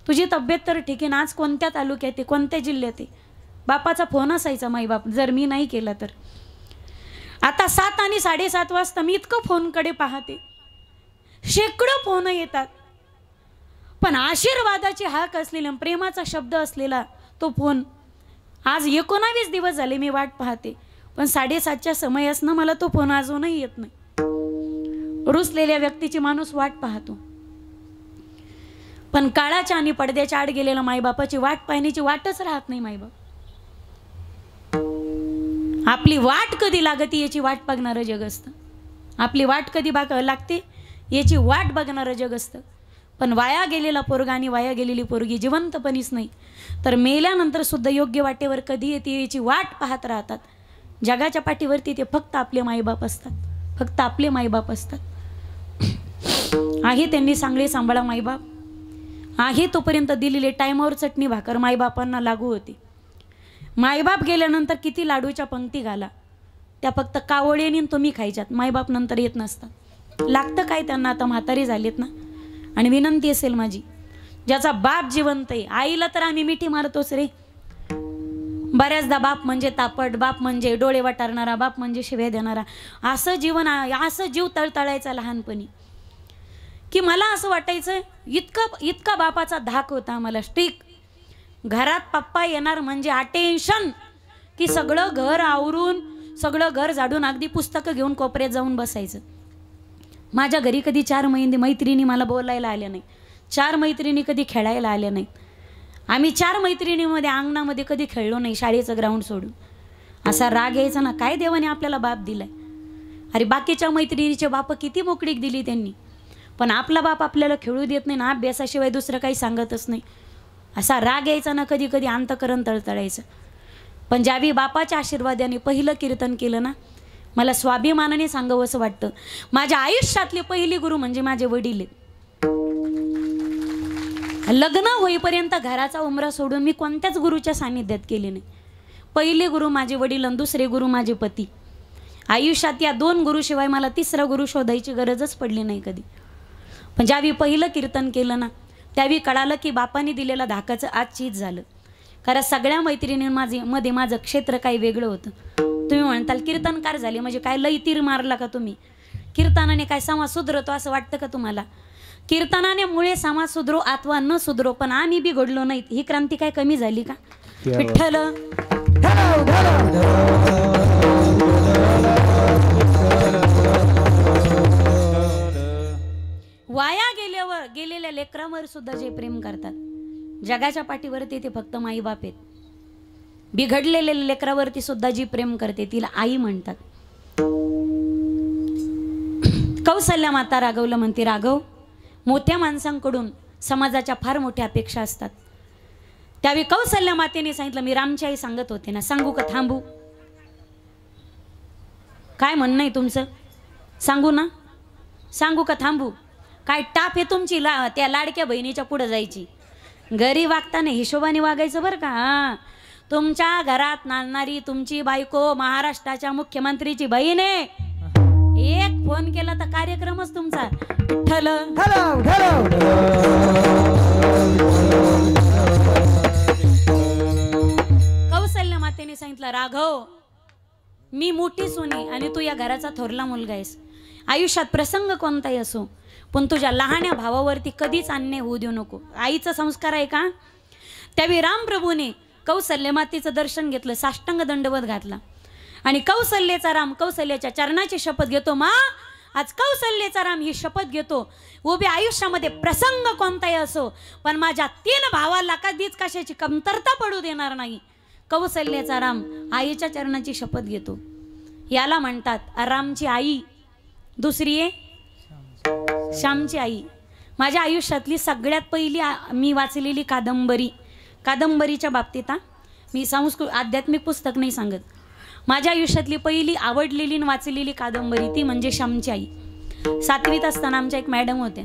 तुझी तब्येत तर ठीक आहे ना, आज कोणत्या तालुक्यात आहे, कोणत्या जिल्ह्यात आहे. बापाचा फोन असायचा माईबाप जर मी नाही केला तर. आता 7 आणि 7:30 वाजता मी इतकं फोनकडे पाहते, शेकडो फोन येतात, पण आशीर्वादाची हाक असलेला प्रेमाचा शब्द असलेला तो फोन आज 19 दिवस झाले मी वाट पाहते, पण 7:30च्या समयासनं मला तो फोन अजूनही येत नाही. रुसलेल्या व्यक्तीची माणूस वाट पाहतो, पण काळाच्या आणि पडद्याच्या आड गेलेल्या माईबापाची वाट पाहण्याची वाटच राहत नाही. माईबाप आपली वाट कधी लागते याची वाट बघणारं जग असतं. आपली वाट कधी लागते याची वाट बघणारं जग असतं. पण वाया गेलेला पोरगा आणि वाया गेलेली पोरगी जिवंतपणीच नाही तर मेल्यानंतर सुद्धा योग्य वाटेवर कधी येते याची वाट पाहत राहतात. जगाच्या पाठीवरती ते फक्त आपले माईबाप असतात, फक्त आपले माईबाप असतात. आहे त्यांनी चांगले सांभाळा माईबाप, आहे तोपर्यंत दिलेले टायमावर चटणी भाकर माईबापांना लागू होती. माईबाप गेल्यानंतर किती लाडूच्या पंक्ती घाला, त्या फक्त कावळेनी तुम्ही खायच्यात, माईबाप नंतर येत नसतात. लागतं काय त्यांना, आता म्हातारी झालीत ना. आणि विनंती असेल माझी, ज्याचा बाप जिवंत आहे, आईला तर आम्ही मिठी मारतोच रे. बऱ्याचदा बाप म्हणजे तापट, बाप म्हणजे डोळे वाटारणारा, बाप म्हणजे शिव्या देणारा, असं जीवन, असं जीव तळतळायचा लहानपणी की मला असं वाटायचं इतका बापाचा धाक होता आम्हाला. स्ट्रिक घरात पप्पा येणार म्हणजे अटेन्शन, की सगळं घर आवरून सगळं घर झाडून अगदी पुस्तकं घेऊन कोपऱ्यात जाऊन बसायचं. माझ्या घरी कधी 4 मैत्रिणी मला बोलायला आल्या नाही, 4 मैत्रिणी कधी खेळायला आल्या नाही. आम्ही 4 मैत्रिणीमध्ये अंगणामध्ये कधी खेळलो नाही, शाळेचं ग्राउंड सोडून. असा राग यायचा ना, काय देवाने आपल्याला बाप दिलाय. अरे बाकीच्या मैत्रिणीचे बाप किती मोकळीक दिली त्यांनी, पण आपला बाप आपल्याला खेळू देत नाही ना, अभ्यासाशिवाय दुसरं काही सांगतच नाही. असा राग यायचा ना, कधी कधी अंतकरण तळतळायचं. पण ज्यावेळी बापाच्या आशीर्वादाने पहिलं कीर्तन केलं ना, मला स्वाभिमानाने सांगावं असं वाटतं, माझ्या आयुष्यातले पहिली गुरु म्हणजे माझे वडील आहेत. लग्न होईपर्यंत घराचा उमरा सोडून मी कोणत्याच गुरुच्या सानिध्यात केले नाही. पहिले गुरु माझे वडील आणि दुसरे गुरु माझे पती. आयुष्यात या 2 गुरुशिवाय मला तिसरा गुरु शोधायची गरजच पडली नाही कधी. पण ज्यावेळी पहिलं कीर्तन केलं ना त्यावेळी कळालं की बापाने दिलेलं धाकाचं आज चीज झालं. कारण सगळ्या मैत्रिणींमध्ये माझं क्षेत्र काही वेगळं होतं. तुम्ही म्हणताल कीर्तनकार झाले म्हणजे काय लई तीर मारला का तुम्ही? कीर्तनाने काय समाज सुधरतो असं वाटतं का तुम्हाला? कीर्तनाने मुळे समाज सुधरो अथवा न सुधरो पण आम्ही बी घडलो नाहीत. ही क्रांती काय कमी झाली का? विठ्ठल वाया गेलेल्या लेकरांवर सुद्धा जे प्रेम करतात, जगाच्या पाठीवरती ते फक्त माई बाप आहेत. बिघडलेल्या लेकरावरती सुद्धा जी प्रेम करते तिला आई म्हणतात. कौसल्या माता राघवला म्हणते, राघव, मोठ्या माणसांकडून समाजाच्या फार मोठ्या अपेक्षा असतात. त्यावेळी कौसल्या मातेने सांगितलं, मी रामची आई सांगत होते ना, सांगू का थांबू? काय म्हणणं आहे तुमचं? सांगू ना? सांगू का थांबू? काय टाप आहे तुमची त्या लाडक्या बहिणीच्या पुढे जायची? घरी वागताना हिशोबाने वागायचं बरं का. हां, तुमच्या घरात नांदणारी तुमची बायको महाराष्ट्राच्या मुख्यमंत्रीची बहीण आहे. एक फोन केला तर कार्यक्रमच तुमचा. विठ्ठल कौसल्या मातेने सांगितलं, राघव, मी मोठी सोनी आणि तू या घराचा थोरला मुलगा आहेस. आयुष्यात प्रसंग कोणताही असो पण तुझ्या लहान्या भावावरती कधीच अन्याय होऊ देऊ नको. आईचा संस्कार आहे का? त्यावेळी रामप्रभूने कौसल्य मातेचं दर्शन घेतलं, साष्टांग दंडवत घातला आणि कौसल्याचा राम कौसल्याच्या चरणाची शपथ घेतो. मा, आज कौसल्याचा राम ही शपथ घेतो, उभे आयुष्यामध्ये प्रसंग कोणताही असो पण माझ्या 3 भावाला कधीच कशाची कमतरता पडू देणार नाही. कौसल्याचा राम आईच्या चरणाची शपथ घेतो. याला म्हणतात रामची आई. दुसरी आहे श्यामची आई. माझ्या आयुष्यातली सगळ्यात पहिली मी वाचलेली कादंबरीच्या बाबतीत मी आध्यात्मिक पुस्तक नाही सांगत. माझ्या आयुष्यातली पहिली आवडलेली वाचलेली कादंबरी ती म्हणजे श्यामची आई. 7वीत असताना आमच्या एक मॅडम होत्या,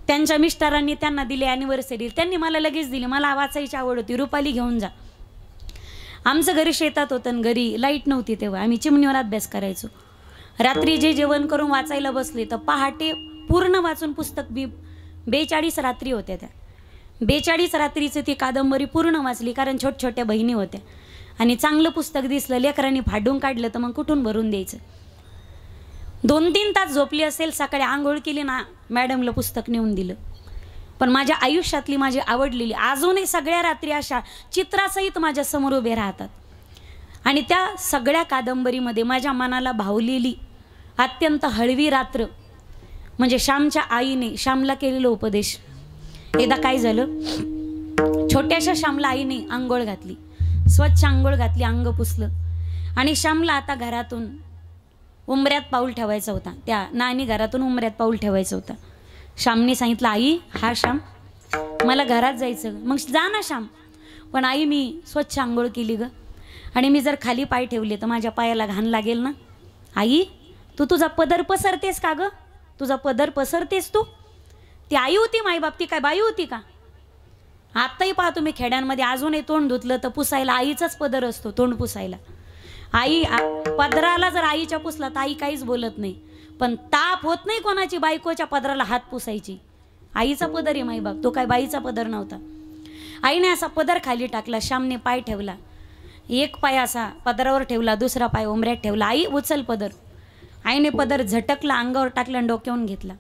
त्यांच्या मिस्टरांनी त्यांना दिली ॲनिव्हर्सरी. त्यांनी मला लगेच दिली. मला वाचायची आवड होती. रुपाली घेऊन जा. आमचं घरी शेतात होतं आणि घरी लाईट नव्हती तेव्हा आम्ही चिमणीवर अभ्यास करायचो. रात्री जे जेवण करून वाचायला बसले तर पहाटे पूर्ण वाचून पुस्तक 42 रात्री होत्या. त्या 42 रात्रीचं ती कादंबरी पूर्ण वाचली. कारण छोट्या बहिणी होत्या आणि चांगलं पुस्तक दिसलं, लेकरांनी फाडून काढलं तर मग कुठून भरून द्यायचं. 2-3 तास झोपली असेल. सकाळी आंघोळ केली ना, मॅडमला पुस्तक नेऊन दिलं. पण माझ्या आयुष्यातली माझी आवडलेली अजूनही सगळ्या रात्री अशा चित्रासहित माझ्या समोर उभे राहतात. आणि त्या सगळ्या कादंबरीमध्ये माझ्या मनाला भावलेली अत्यंत हळवी रात्र म्हणजे श्यामच्या आईने श्यामला केलेला उपदेश. एकदा काय झालं, छोट्याशा श्यामला आईने आंघोळ घातली, स्वच्छ आंघोळ घातली, अंग पुसलं आणि श्यामला आता घरातून उंबऱ्यात पाऊल ठेवायचा होता. त्या नानी घरातून उंबऱ्यात पाऊल ठेवायचं होतं. श्यामने सांगितलं, आई हा श्याम मला घरात जायचं. मग जा ना श्याम. पण आई मी स्वच्छ आंघोळ केली ग आणि मी जर खाली पाय ठेवले तर माझ्या पायाला घाण लागेल ना. आई तू तुझा पदर पसरतेस का ग? तुझा पदर पसरतेस तू? ती आई होती माईबाप, ती काय बाई होती का? आत्ताही पहा तुम्ही खेड्यांमध्ये अजूनही तोंड धुतलं तर पुसायला आईचाच पदर असतो, तोंड पुसायला. आई पदराला जर आईच्या पुसला तर आई काहीच बोलत नाही. पण ताप होत नाही कोणाची बायकोच्या पदराला हात पुसायची. आईचा पदर आहे माईबाप, तो काय बाईचा पदर नव्हता. आईने असा पदर खाली टाकला. श्यामने पाय ठेवला, एक पाय असा पदरावर ठेवला, दुसरा पाय उंबऱ्यात ठेवला. आई उचल पदर. आईने पदर झटकला, अंगावर टाकला आणि डोक्यावरून घेतला.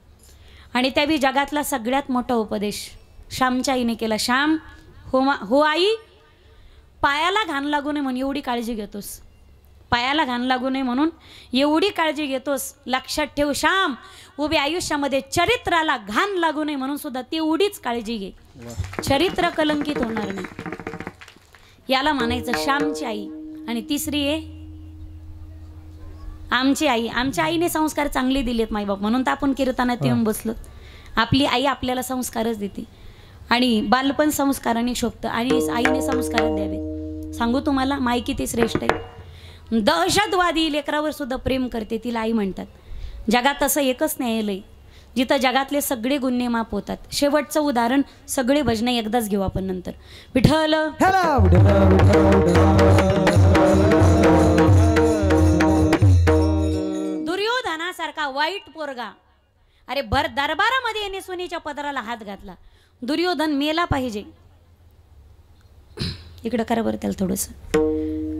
आणि त्यावेळी जगातला सगळ्यात मोठा उपदेश श्यामच्या आईने केला. श्याम हो आई, पायाला घाण लागू नये म्हणून एवढी काळजी घेतोस, पायाला घाण लागू नये म्हणून एवढी काळजी घेतोस. लक्षात ठेव श्याम, उभे आयुष्यामध्ये चरित्राला घाण लागू नये म्हणून सुद्धा तेवढीच काळजी घे, चरित्र कलंकित होणार नाही. याला म्हणायचं श्यामची आई. आणि तिसरी आहे आमची आई. आमच्या आईने संस्कार चांगले दिलेत माईबाप, म्हणून तर आपण कीर्तनात येऊन बसलो. आपली आई आपल्याला संस्कारच देते आणि बालपण संस्काराने शोभतं आणि आईने संस्कारच द्यावे. सांगू तुम्हाला, माई किती श्रेष्ठ आहे. दहशतवादी लेकरावर सुद्धा प्रेम करते, तिला आई म्हणतात. जगात असं एकच न्यायालय जिथं जगातले सगळे गुन्हे माफ होतात. शेवटचं उदाहरण, सगळे भजने एकदाच घेऊ आपण नंतर. विठ्ठल दुर्योधनासारखा वाईट पोरगा, अरे भर दरबारामध्ये याने सोनीच्या पदराला हात घातला. दुर्योधन मेला पाहिजे. इकडं करा बरं त्याला थोडस,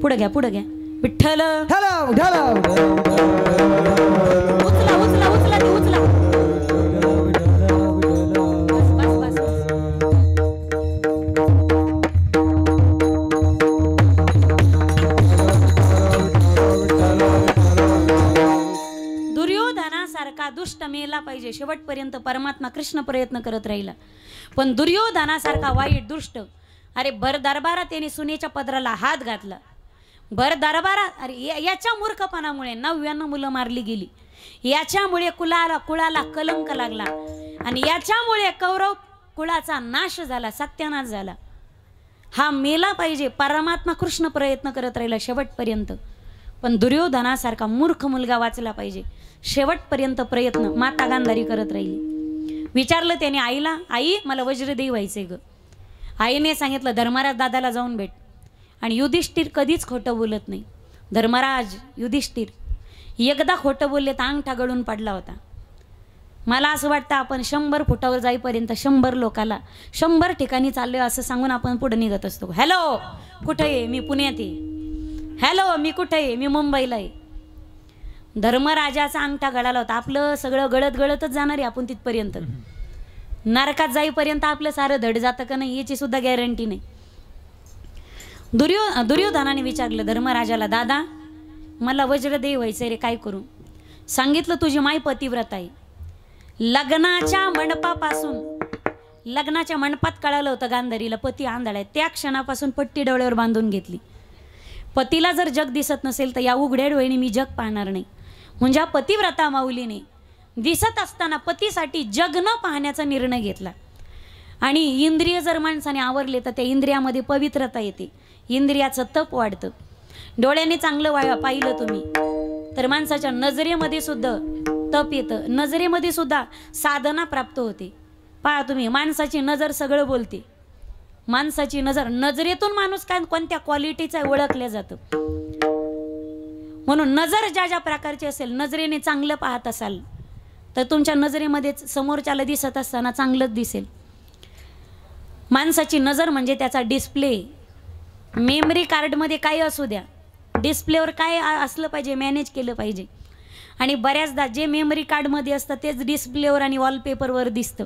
पुढे घ्या पुढे घ्या. विठ्ठल उचला उचला उचला ती उचला. बस बस दुर्योधनासारखा दुष्ट मेला पाहिजे. शेवटपर्यंत परमात्मा कृष्ण प्रयत्न करत राहिला, पण दुर्योधनासारखा वाईट दुष्ट, अरे भर दरबारात त्याने सुनेच्या पदराला हात घातला. भर दरबारात, अरे याच्या मूर्खपणामुळे 99 मुलं मारली गेली. याच्यामुळे कुळाला कलंक लागला आणि याच्यामुळे कौरव कुळाचा नाश झाला, सत्यानाश झाला. हा मेला पाहिजे. परमात्मा कृष्ण प्रयत्न करत राहिला शेवटपर्यंत, पण दुर्योधनासारखा मूर्ख मुलगा वाचला पाहिजे. शेवटपर्यंत प्रयत्न माता गांधारी करत राहिली. विचारलं त्याने आईला, आई मला वज्रदेव व्हायचंय ग. आईने सांगितलं धर्मराज दादाला जाऊन भेट. आणि युधिष्ठिर कधीच खोटं बोलत नाही. धर्मराज युधिष्ठिर एकदा खोटं बोलले तर अंगठा गळून पडला होता. मला असं वाटतं आपण 100 फुटावर जाईपर्यंत 100 लोकाला 100 ठिकाणी चाललोय असं सांगून आपण पुढे निघत असतो. हॅलो कुठे आहे, मी पुण्यात आहे. हॅलो मी कुठे आहे, मी मुंबईला आहे. धर्मराजाचा अंगठा गळाला होता. आपलं सगळं गळतच जाणार आहे आपण तिथपर्यंत. नरकात जाईपर्यंत आपलं सारं धड जातं का नाही याची सुद्धा गॅरंटी नाही. दुर्योधनाने विचारलं धर्मराजाला, दादा मला वज्रदेव व्हायचंय रे, काय करू? सांगितलं तुझी माय पतिव्रत आहे. लग्नाच्या मंडपात कळालं होतं गांधारीला पती आंधळा आहे. त्या क्षणापासून पट्टी डोळ्यावर बांधून घेतली. पतीला जर जग दिसत नसेल तर या उघड्या डोळ्याने मी जग पाहणार नाही. म्हणजे पतिव्रता माऊलीने दिसत असताना पतीसाठी जग न पाहण्याचा निर्णय घेतला. आणि इंद्रिय जर माणसाने आवरले तर त्या इंद्रियामध्ये पवित्रता येते, इंद्रियाचं तप वाढतं. डोळ्याने चांगलं पाहिलं तुम्ही तर माणसाच्या नजरेमध्ये सुद्धा तप येतं, नजरेमध्ये सुद्धा साधना प्राप्त होते. पहा तुम्ही, माणसाची नजर सगळं बोलते. माणसाची नजरेतून माणूस काय कोणत्या क्वालिटीचा ओळखलं जातं. म्हणून नजर ज्या ज्या प्रकारची असेल, नजरेने चांगलं पाहत असाल तर तुमच्या नजरेमध्ये समोरच्याला दिसत असताना चांगलंच दिसेल. माणसाची नजर म्हणजे त्याचा डिस्प्ले. मेमरी कार्डमध्ये काय असू द्या, डिस्प्लेवर काय असलं पाहिजे मॅनेज केलं पाहिजे. आणि बऱ्याचदा जे मेमरी कार्डमध्ये असतं तेच डिस्प्लेवर आणि वॉलपेपरवर दिसतं.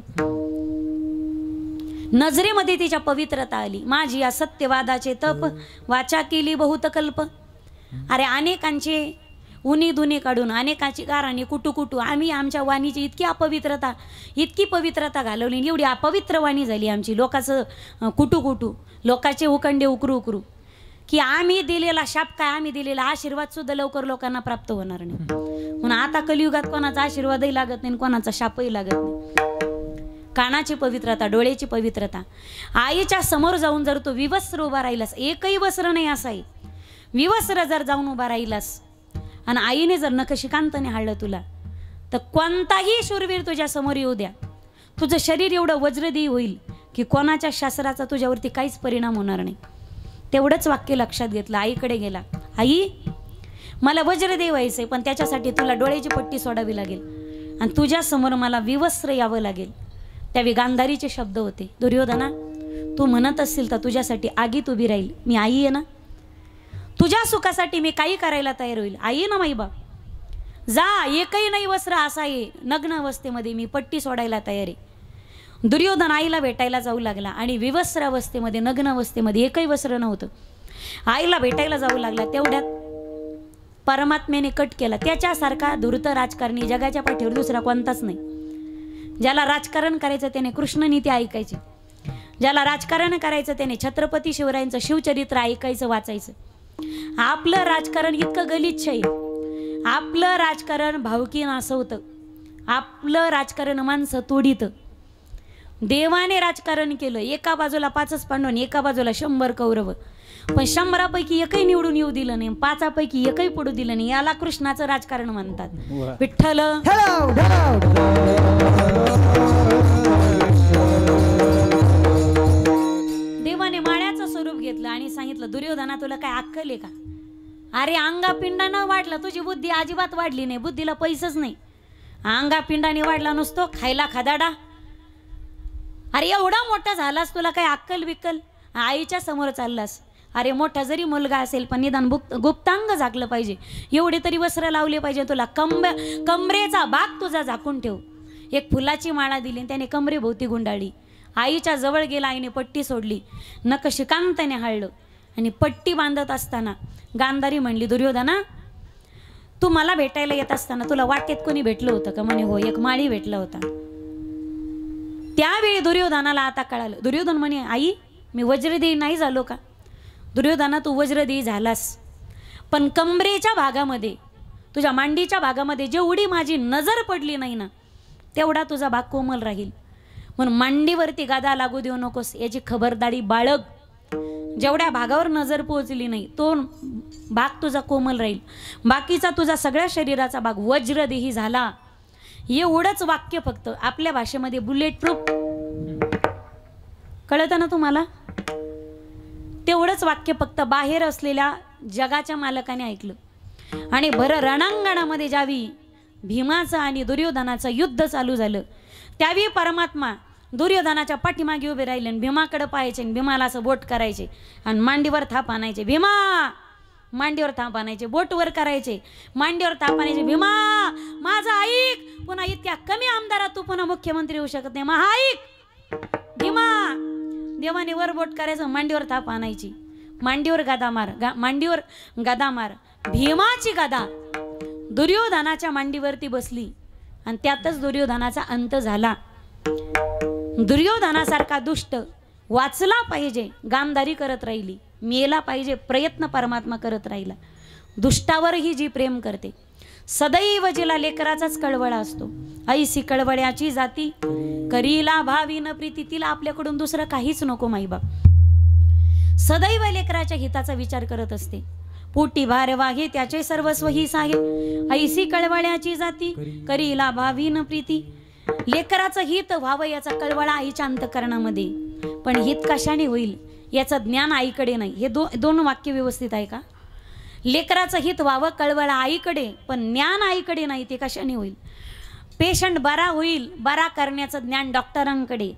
नजरेमध्ये तिच्या पवित्रता आली. माझी या सत्यवादाचे तप वाचा केली बहुत कल्प. अरे अनेकांचे उनी दुनी काढून, अनेकांची गाराणी कुटू आम्ही आमच्या वाणीची इतकी पवित्रता घालवली, एवढी अपवित्र वाणी झाली आमची. लोकांचं कुटू लोकांचे उकंडे उकरू की आम्ही दिलेला शाप काय, आम्ही दिलेला आशीर्वाद सुद्धा लवकर लोकांना प्राप्त होणार नाही. म्हणून आता कलियुगात कोणाचा आशीर्वादही लागत नाही, कोणाचा शापही लागत नाही. कानाची पवित्रता, डोळ्याची पवित्रता. आईच्या समोर जाऊन जर तो विवस्त्र उभा राहिलास, एकही वस्त्र नाही असाही विवस्त्र जर जाऊन उभा राहिलास आणि आईने जर नखशिकांताने हाळलं तुला, तर कोणताही शूरवीर तुझ्या समोर येऊ द्या, तुझं शरीर एवढं वज्रदेव होईल की कोणाच्या शास्त्राचा तुझ्यावरती काहीच परिणाम होणार नाही. तेवढंच वाक्य लक्षात घेतलं. आईकडे गेला, आई मला वज्रदेव व्हायचंय, पण त्याच्यासाठी तुला डोळ्याची पट्टी सोडावी लागेल आणि तुझ्या समोर मला विवस्त्र यावं लागेल. त्यावेळी गांधारीचे शब्द होते, दुर्योधना तू म्हणत असशील तर तुझ्यासाठी आगीत उभी राहील. मी आई आहे ना, तुझ्या सुखासाठी मी काही करायला तयार होईल. आई ना माई बाप, जा एकही नाही वस्त्र असा आहे, नग्न अवस्थेमध्ये मी पट्टी सोडायला तयार आहे. दुर्योधन आईला भेटायला जाऊ लागला आणि विवस्त्र अवस्थेमध्ये, नग्न अवस्थेमध्ये, एकही वस्त्र नव्हतं. आईला भेटायला जाऊ लागला. तेवढ्यात परमात्म्याने कट केला. त्याच्यासारखा धूर्त राजकारणी जगाच्या पाठीवर दुसरा कोणताच नाही. ज्याला राजकारण करायचं त्याने कृष्णनीती ऐकायची, ज्याला राजकारण करायचं त्याने छत्रपती शिवरायांचं शिवचरित्र ऐकायचं, वाचायचं. आपलं राजकारण इतकं गलिच्छ आहे, आपलं राजकारण भावकी नासवतं, आपलं राजकारण माणसं तोडीतं. देवाने राजकारण केलं, एका बाजूला 5 पांडव आणि एका बाजूला 100 कौरव, पण 100पैकी एकही निवडून येऊ दिलं नाही, 5पैकी एकही पडू दिलं नाही. याला कृष्णाचं राजकारण म्हणतात. विठ्ठल वाढले का? अरे अंगापिंडानं वाढला, तुझी बुद्धी अजिबात वाढली नाही, बुद्धीला पैसच नाही. अंगापिंडाने वाढला नुसतो खायला खादाडा. अरे एवढा मोठा झालास, तुला काय अक्कल बिक्कल? आईच्या समोर चाललास. अरे मोठा जरी मुलगा असेल पण निदान गुप्तांग झाकलं पाहिजे, एवढे तरी वस्त्र लावले पाहिजे तुला. कमरेचा भाग तुझा झाकून ठेव. एक फुलाची माळा दिली त्याने कमरेभोवती गुंडाळली. आईच्या जवळ गेला, आईने पट्टी सोडली, नकशिकांताने हळलं आणि पट्टी बांधत असताना गांधारी म्हणली, दुर्योधना तू मला भेटायला येत असताना तुला वाटेत कोणी भेटलं होतं का? म्हणे हो, एक माळी भेटला होता. त्यावेळी दुर्योधनाला आता कळालं. दुर्योधन म्हणे, आई मी वज्रदेही नाही झालो का? दुर्योधना तू वज्रदेही झालास, पण कमरेच्या भागामध्ये, तुझ्या मांडीच्या भागामध्ये जेवढी माझी नजर पडली नाही ना तेवढा तुझा भाग कोमल राहील. म्हणून मांडीवरती गादा लागू देऊ नकोस, याची खबरदारी बाळग. जेवढ्या भागावर नजर पोहोचली नाही तो भाग तुझा कोमल राहील, बाकीचा तुझा सगळ्या शरीराचा भाग वज्रदेही झाला. एवढंच वाक्य फक्त आपल्या भाषेमध्ये बुलेट प्रूफ कळतं ना तुम्हाला? तेवढंच वाक्य फक्त बाहेर असलेल्या जगाच्या मालकाने ऐकलं. आणि भर रणांगणामध्ये ज्यावेळी भीमाचं आणि दुर्योधनाचं युद्ध चालू झालं त्यावेळी परमात्मा दुर्योधनाच्या पाठीमागे उभे राहिले आणि भीमाकडे पाहायचे आणि भीमाला असं बोट करायचे आणि मांडीवर थाप आणायचे. भीमा मांडीवर थाप आणायचे, बोट वर करायचे, मांडीवर थाप आणायचे. भीमा माझा ऐक, पुन्हा इतक्या कमी आमदारात तू पुन्हा मुख्यमंत्री होऊ शकत नाही, महा ऐक. भीमा देवाने वर बोट करायचं, मांडीवर थाप आणायची, मांडीवर गदा मार, मांडीवर गदा मार. भीमाची गदा दुर्योधनाच्या मांडीवरती बसली आणि त्यातच दुर्योधनाचा अंत झाला. दुर्योधनासारखा दुष्ट वाचला पाहिजे, गांधारी करत राहिली, मेला पाहिजे, प्रयत्न परमात्मा करत राहिला. दुष्टावरही जी प्रेम करते, सदैव जिला लेकराचाच कळवळा असतो, ऐसी कळवळ्याची जाती करीला भावीन प्रीती. तिला आपल्याकडून दुसरं काहीच नको माईबाप, सदैव लेकराच्या हिताचा विचार करत असते. पोटी भार वागे त्याचे सर्वस्व ही सागे, ऐसी कळवळ्याची जाती करीला भावीन प्रीती. लेकराचं हित व्हावं याचा कळवळा आईच्या अंतकरणामध्ये, पण हित कशाने होईल याचं ज्ञान आईकडे नाही. हे दोन वाक्य व्यवस्थित आहे का? लेकराचं हित व्हावं कळवळा आईकडे, पण ज्ञान आईकडे नाही, ते कशाने होईल? पेशंट बरा होईल, बरा करण्याचं ज्ञान डॉक्टरांकडे,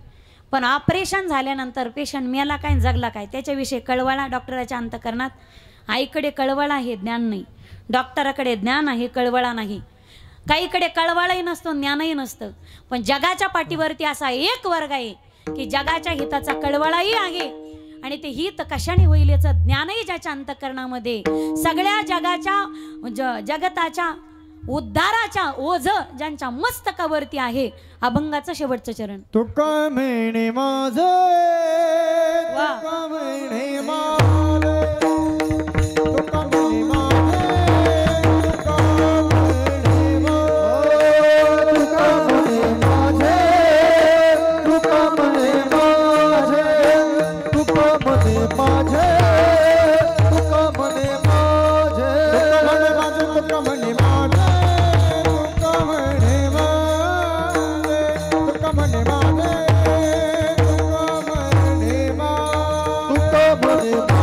पण ऑपरेशन झाल्यानंतर पेशंट मेला काय जगला काय त्याच्याविषयी कळवळा डॉक्टराच्या अंतकरणात. आईकडे कळवळा हे ज्ञान नाही, डॉक्टराकडे ज्ञान आहे, कळवळा नाही. काहीकडे कळवळाही नसतो, ज्ञानही नसतं, पण जगाच्या पाठीवरती असा एक वर्ग आहे की जगाच्या हिताचा कळवळाही आहे आणि ते हित कशाने होईल याचं ज्ञानही ज्याच्या अंतकरणामध्ये. सगळ्या जगाच्या जगताच्या उद्धाराच्या ओझ ज्यांच्या मस्तकावरती आहे. अभंगाचं शेवटचं चरण. तुका म्हणे माझे, तुका म्हणे माझे, तुका म्हणे माझे, तुका म्हणे माझे, तुका म्हणे माझे, तुका म्हणे माझे, तुका म्हणे माझे, तुका म्हणे माझे, तुका म्हणे माझे, तुका म्हणे माझे, तुका म्हणे माझे, तुका म्हणे माझे, तुका म्हणे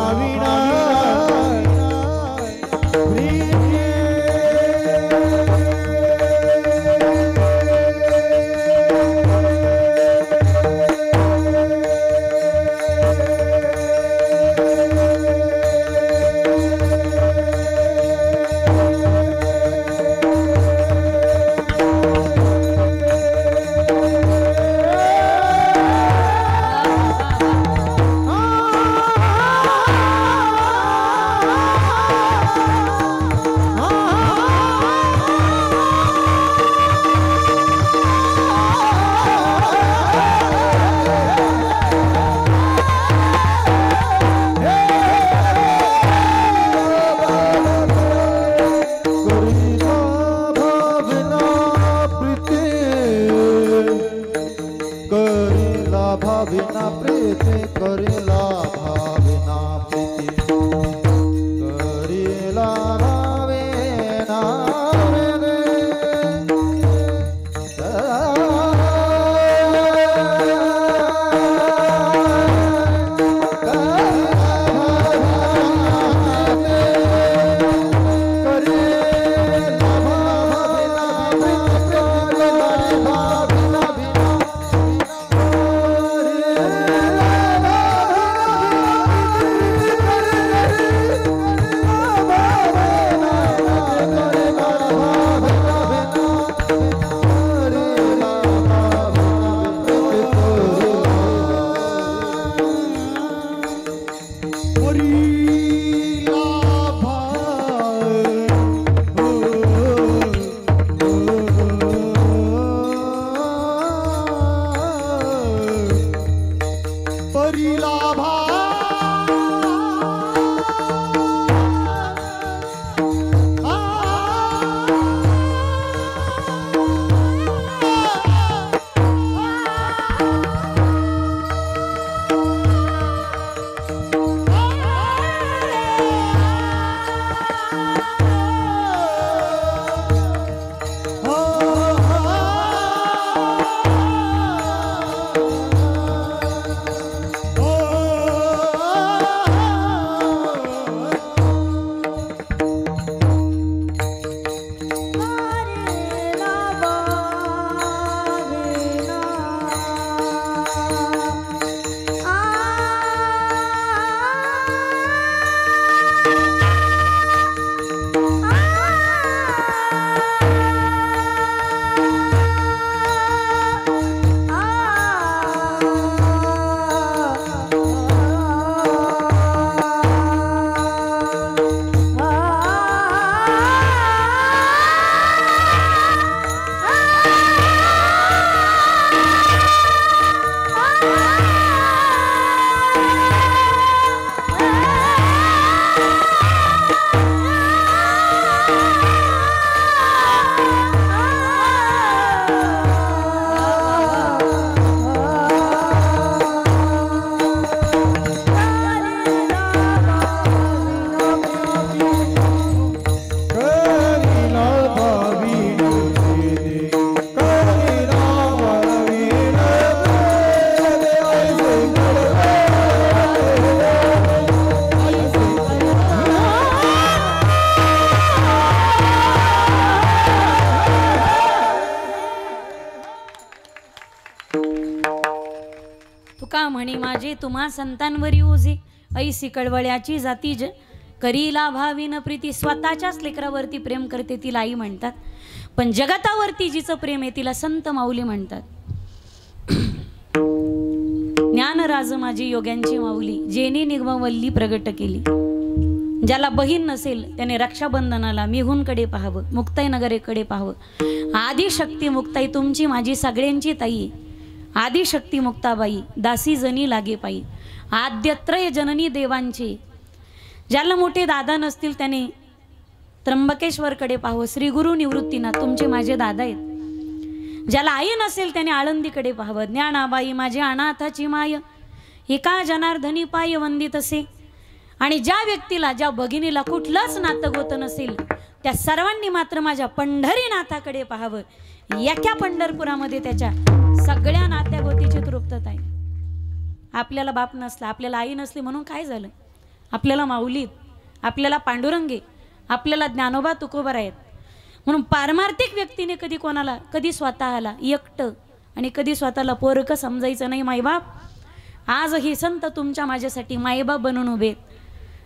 भाविना भाविना प्रीति करेला भाविना प्रीति करेला भाविना तुका म्हणी माझे तुम्हा संतांवरी ओझे ऐसी कळवळ्याची जाती करीला भावीन प्रीती स्वतःच्याच लेकरावरती प्रेम करते तिला आई म्हणतात, पण जगतावरती जिचं प्रेम आहे तिला संत माऊली म्हणतात. ज्ञानराज माझी योग्यांची माऊली जेने निगमवल्ली प्रगट केली. ज्याला बहीण नसेल त्याने रक्षाबंधनाला मिहूनकडे पाहावं, मुक्ताई नगरेकडे पाहावं. आदिशक्ती मुक्ताई तुमची माझी सगळ्यांची ताई, आदिशक्ती मुक्ताबाई दासी जनी लागे पायी. आद्यत्रय जननी देवांची. ज्याला मोठे दादा नसतील त्याने त्र्यंबकेश्वरकडे पाहावं. श्री गुरु निवृत्तीनाथ तुमचे माझे दादा आहेत. ज्याला आई नसेल त्याने आळंदीकडे पाहावं. ज्ञानाबाई माझी अनाथाची माय एका जनार्दनी पाय वंदित असे. आणि ज्या व्यक्तीला ज्या भगिनीला कुठलंच नातं गोतं नसेल त्या सर्वांनी मात्र माझ्या पंढरीनाथाकडे पाहावं. एका पंढरपुरामध्ये त्याच्या सगळ्या नात्या गोतीची तृप्तता आहे. आपल्याला बाप नसला, आपल्याला आई नसली म्हणून काय झालं? आपल्याला माऊलीत, आपल्याला पांडुरंगे, आपल्याला ज्ञानोबा तुकोबर आहेत. म्हणून पारमार्थिक व्यक्तीने कधी कोणाला, कधी स्वतःला एकटं आणि कधी स्वतःला पोरकं समजायचं नाही. मायबाप आज ही संत तुमच्या माझ्यासाठी मायबाप बनून उभेत.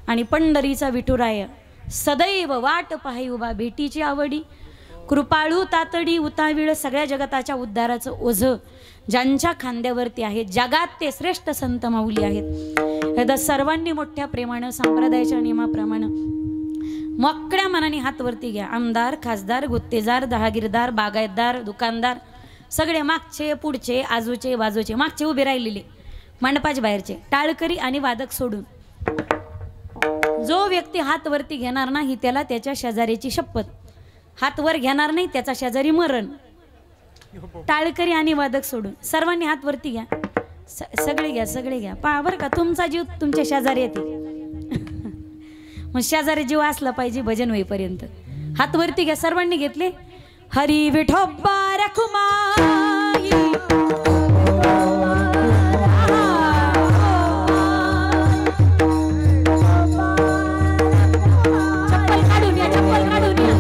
आणि पंढरीचा विठुराय सदैव वाट पाही उभा, भेटीची आवडी, कृपाळू तातडी उतावीळ, सगळ्या जगताच्या उद्धाराचं ओझं ज्यांच्या खांद्यावरती आहे, जगात ते श्रेष्ठ संत माऊली आहेत. एकदा सर्वांनी मोठ्या प्रेमानं संप्रदायाच्या नियमाप्रमाणे मोकळ्या मनाने हात वरती घ्या. आमदार, खासदार, गुत्तेदार, दहागीरदार, बागायतदार, दुकानदार, सगळे मागचे पुढचे, आजूचे बाजूचे, मागचे उभे राहिलेले, मंडपाच्या बाहेरचे, टाळकरी आणि वादक सोडून जो व्यक्ती हात वरती घेणार नाही त्याला त्याच्या शेजाऱ्याची शपथ. हात वर घेणार नाही त्याचा शेजारी मरण. टाळकरी आणि वादक सोडून सर्वांनी हात वरती घ्या. सगळे घ्या, सगळे घ्या. पहा बरं का, तुमचा जीव तुमच्या शेजारी येते. मग शेजारी जीव असला पाहिजे भजन होईपर्यंत. हात वरती घ्या, सर्वांनी घेतले. हरी विठोबा रखुमाई, चप्पल काढून या, चप्पल काढून या.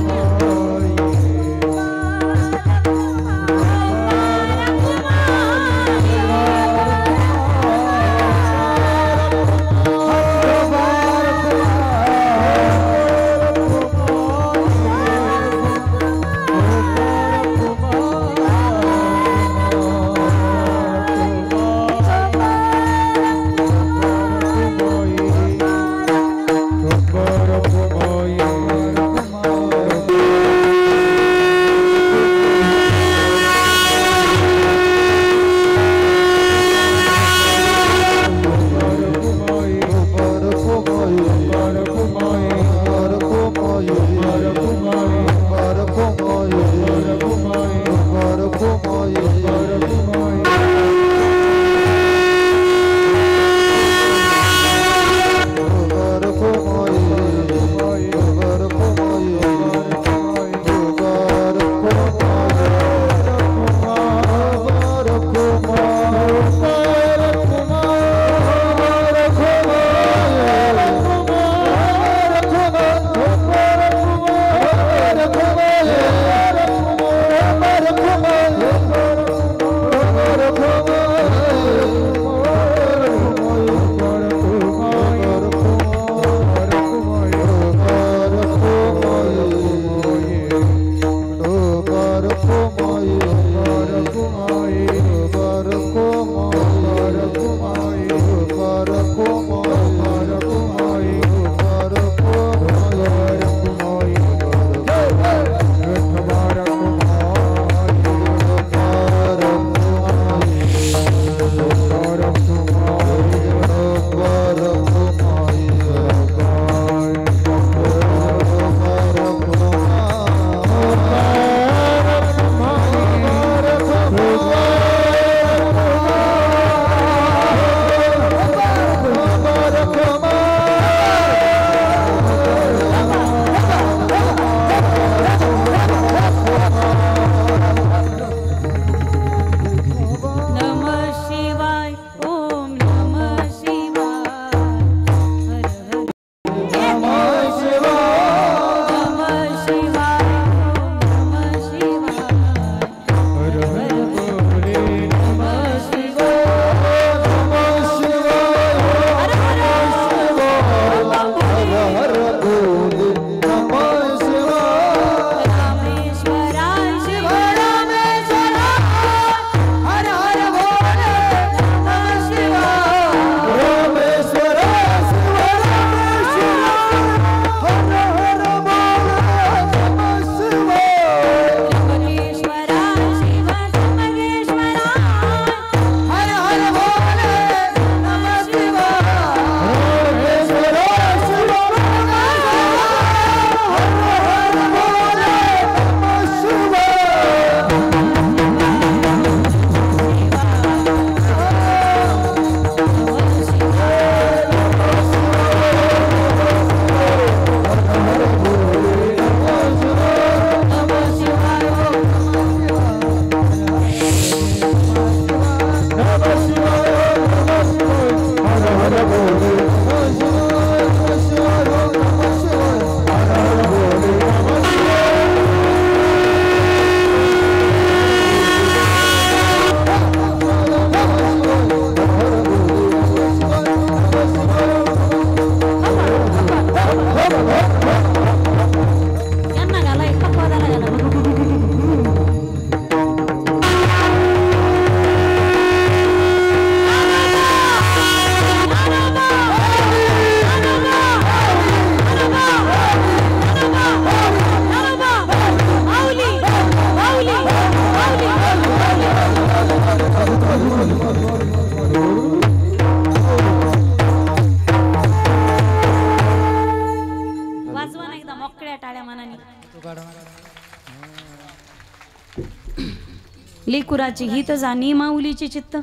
लेकुराची हित जाणी माऊलीची चित्त,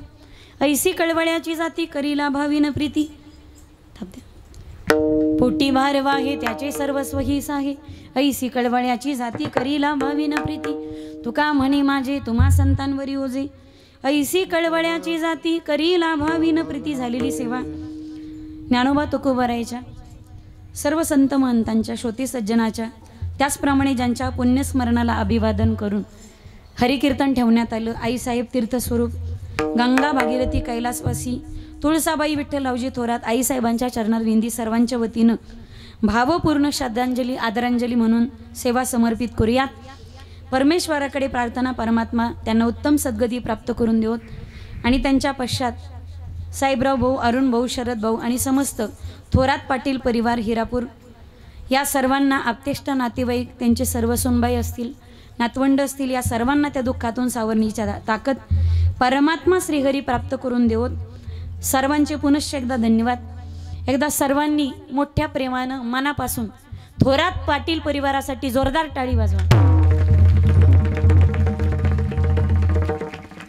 ऐसी कळवळ्याची जाती करीला भावीन प्रीती. पोटी भार वाहे त्याचे सर्वस्व हीच आहे, ऐसी कळवळ्याची जाती करीला भावीन प्रीती. तुका म्हणे माझे तुम्हा संतांवरी ओझे, ऐसी कळवळ्याची जाती करीला भावीन प्रीती. झालेली सेवा ज्ञानोबा तुकोबारायच्या, सर्व संत महंतांच्या, श्रोती सज्जनाच्या, त्याचप्रमाणे ज्यांच्या पुण्यस्मरणाला अभिवादन करून हरिकीर्तन ठेवण्यात आलं. आईसाहेब तीर्थस्वरूप गंगा भागीरथी कैलासवासी तुळसाबाई विठ्ठलरावजी थोरात आईसाहेबांच्या चरणारविंदी सर्वांच्या वतीनं भावपूर्ण श्रद्धांजली आदरांजली म्हणून सेवा समर्पित करूयात. परमेश्वराकडे प्रार्थना, परमात्मा त्यांना उत्तम सद्गती प्राप्त करून देवत आणि त्यांच्या पश्चात साहेबराव भाऊ, अरुण भाऊ, शरद भाऊ आणि समस्त थोरात पाटील परिवार हिरापूर या सर्वांना, आपतेष्ट नातेवाईक, त्यांचे सर्व सुनबाई असतील, नातवंड असतील, या सर्वांना त्या दुःखातून सावरणीच्या ताकद परमात्मा श्रीहरी प्राप्त करून देवत. सर्वांचे पुनश्च एकदा धन्यवाद. एकदा सर्वांनी मोठ्या प्रेमानं मनापासून थोरात पाटील परिवारासाठी जोरदार टाळी वाजवा.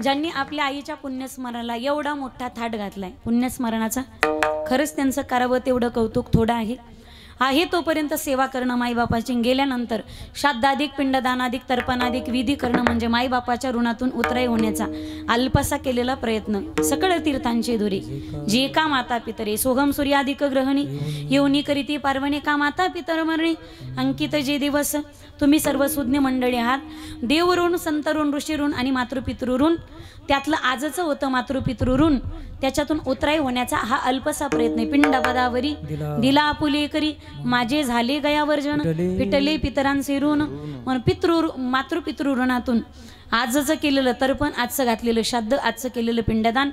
ज्यांनी आपल्या आईच्या पुण्यस्मरणाला एवढा मोठा थाट घातलाय पुण्यस्मरणाचा, खरंच त्यांचं करावं तेवढं कौतुक थोडं आहे तोपर्यंत सेवा करणं माईबापाची. गेल्यानंतर श्राद्धाधिक, पिंडदानाधिक, तर्पणाधिक विधी करणं म्हणजे माईबापाच्या ऋणातून उतराई होण्याचा अल्पसा केलेला प्रयत्न. सकळ तीर्थांचे दुरे जे का माता पितरे, सोहम सूर्याधिक ग्रहणी येऊनी करीती पार्वणे, का माता पितर मरणे अंकित जे दिवस. तुम्ही सर्व सुज्ञ मंडळी आहात. देवऋण, संतऋण, ऋषीऋण आणि मातृपितृऋण, त्यातलं आजचं होतं मातृपितृऋण, त्याच्यातून उतराई होण्याचा हा अल्पसा प्रयत्न आहे. पिंडपदावरी दिला आपुले करी, माझे झाले गयावर्जन, पिटले पितरांचे ऋण. म्हणून मातृपितृऋणातून आजचं केलेलं तर्पण, आजचं घातलेलं श्राद्ध, आजचं केलेलं पिंडदान.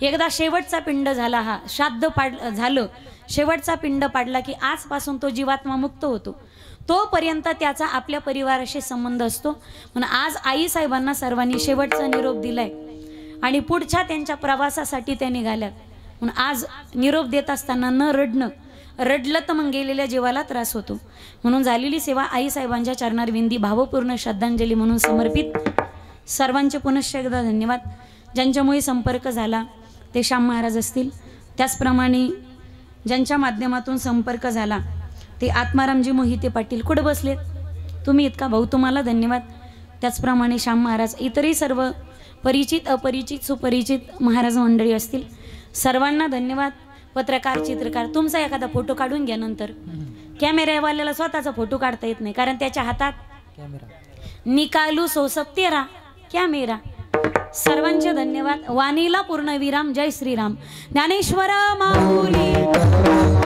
एकदा शेवटचा पिंड झाला, हा श्राद्ध झालं, शेवटचा पिंड पाडला की आजपासून तो जीवात्मा मुक्त होतो. तोपर्यंत त्याचा आपल्या परिवाराशी संबंध असतो. म्हणून आज आईसाहेबांना सर्वांनी शेवटचा निरोप दिलाय आणि पुढच्या त्यांच्या प्रवासासाठी त्या निघाल्यात. म्हणून आज निरोप देत असताना न रडणं, रडलं तर मग गेलेल्या जीवाला त्रास होतो. म्हणून झालेली सेवा आईसाहेबांच्या चरणारविंदी भावपूर्ण श्रद्धांजली म्हणून समर्पित. सर्वांचे पुनश्च एकदा धन्यवाद. ज्यांच्यामुळे संपर्क झाला ते श्याम महाराज असतील, त्याचप्रमाणे ज्यांच्या माध्यमातून संपर्क झाला ते आत्मारामजी मोहिते पाटील. कुठं बसलेत तुम्ही? इतका भाऊ, तुम्हाला धन्यवाद. त्याचप्रमाणे श्याम महाराज, इतरही सर्व परिचित, अपरिचित, सुपरिचित महाराज मंडळी असतील, सर्वांना धन्यवाद. पत्रकार, चित्रकार, तुमचा एखादा फोटो काढून घ्या. नंतर कॅमेरावाल्याला स्वतःचा फोटो काढता येत नाही, कारण त्याच्या हातात निकालू सोसप तेरा कॅमेरा. सर्वांचे धन्यवाद. वाणीला पूर्ण विराम. जय श्रीराम. ज्ञानेश्वर माऊली.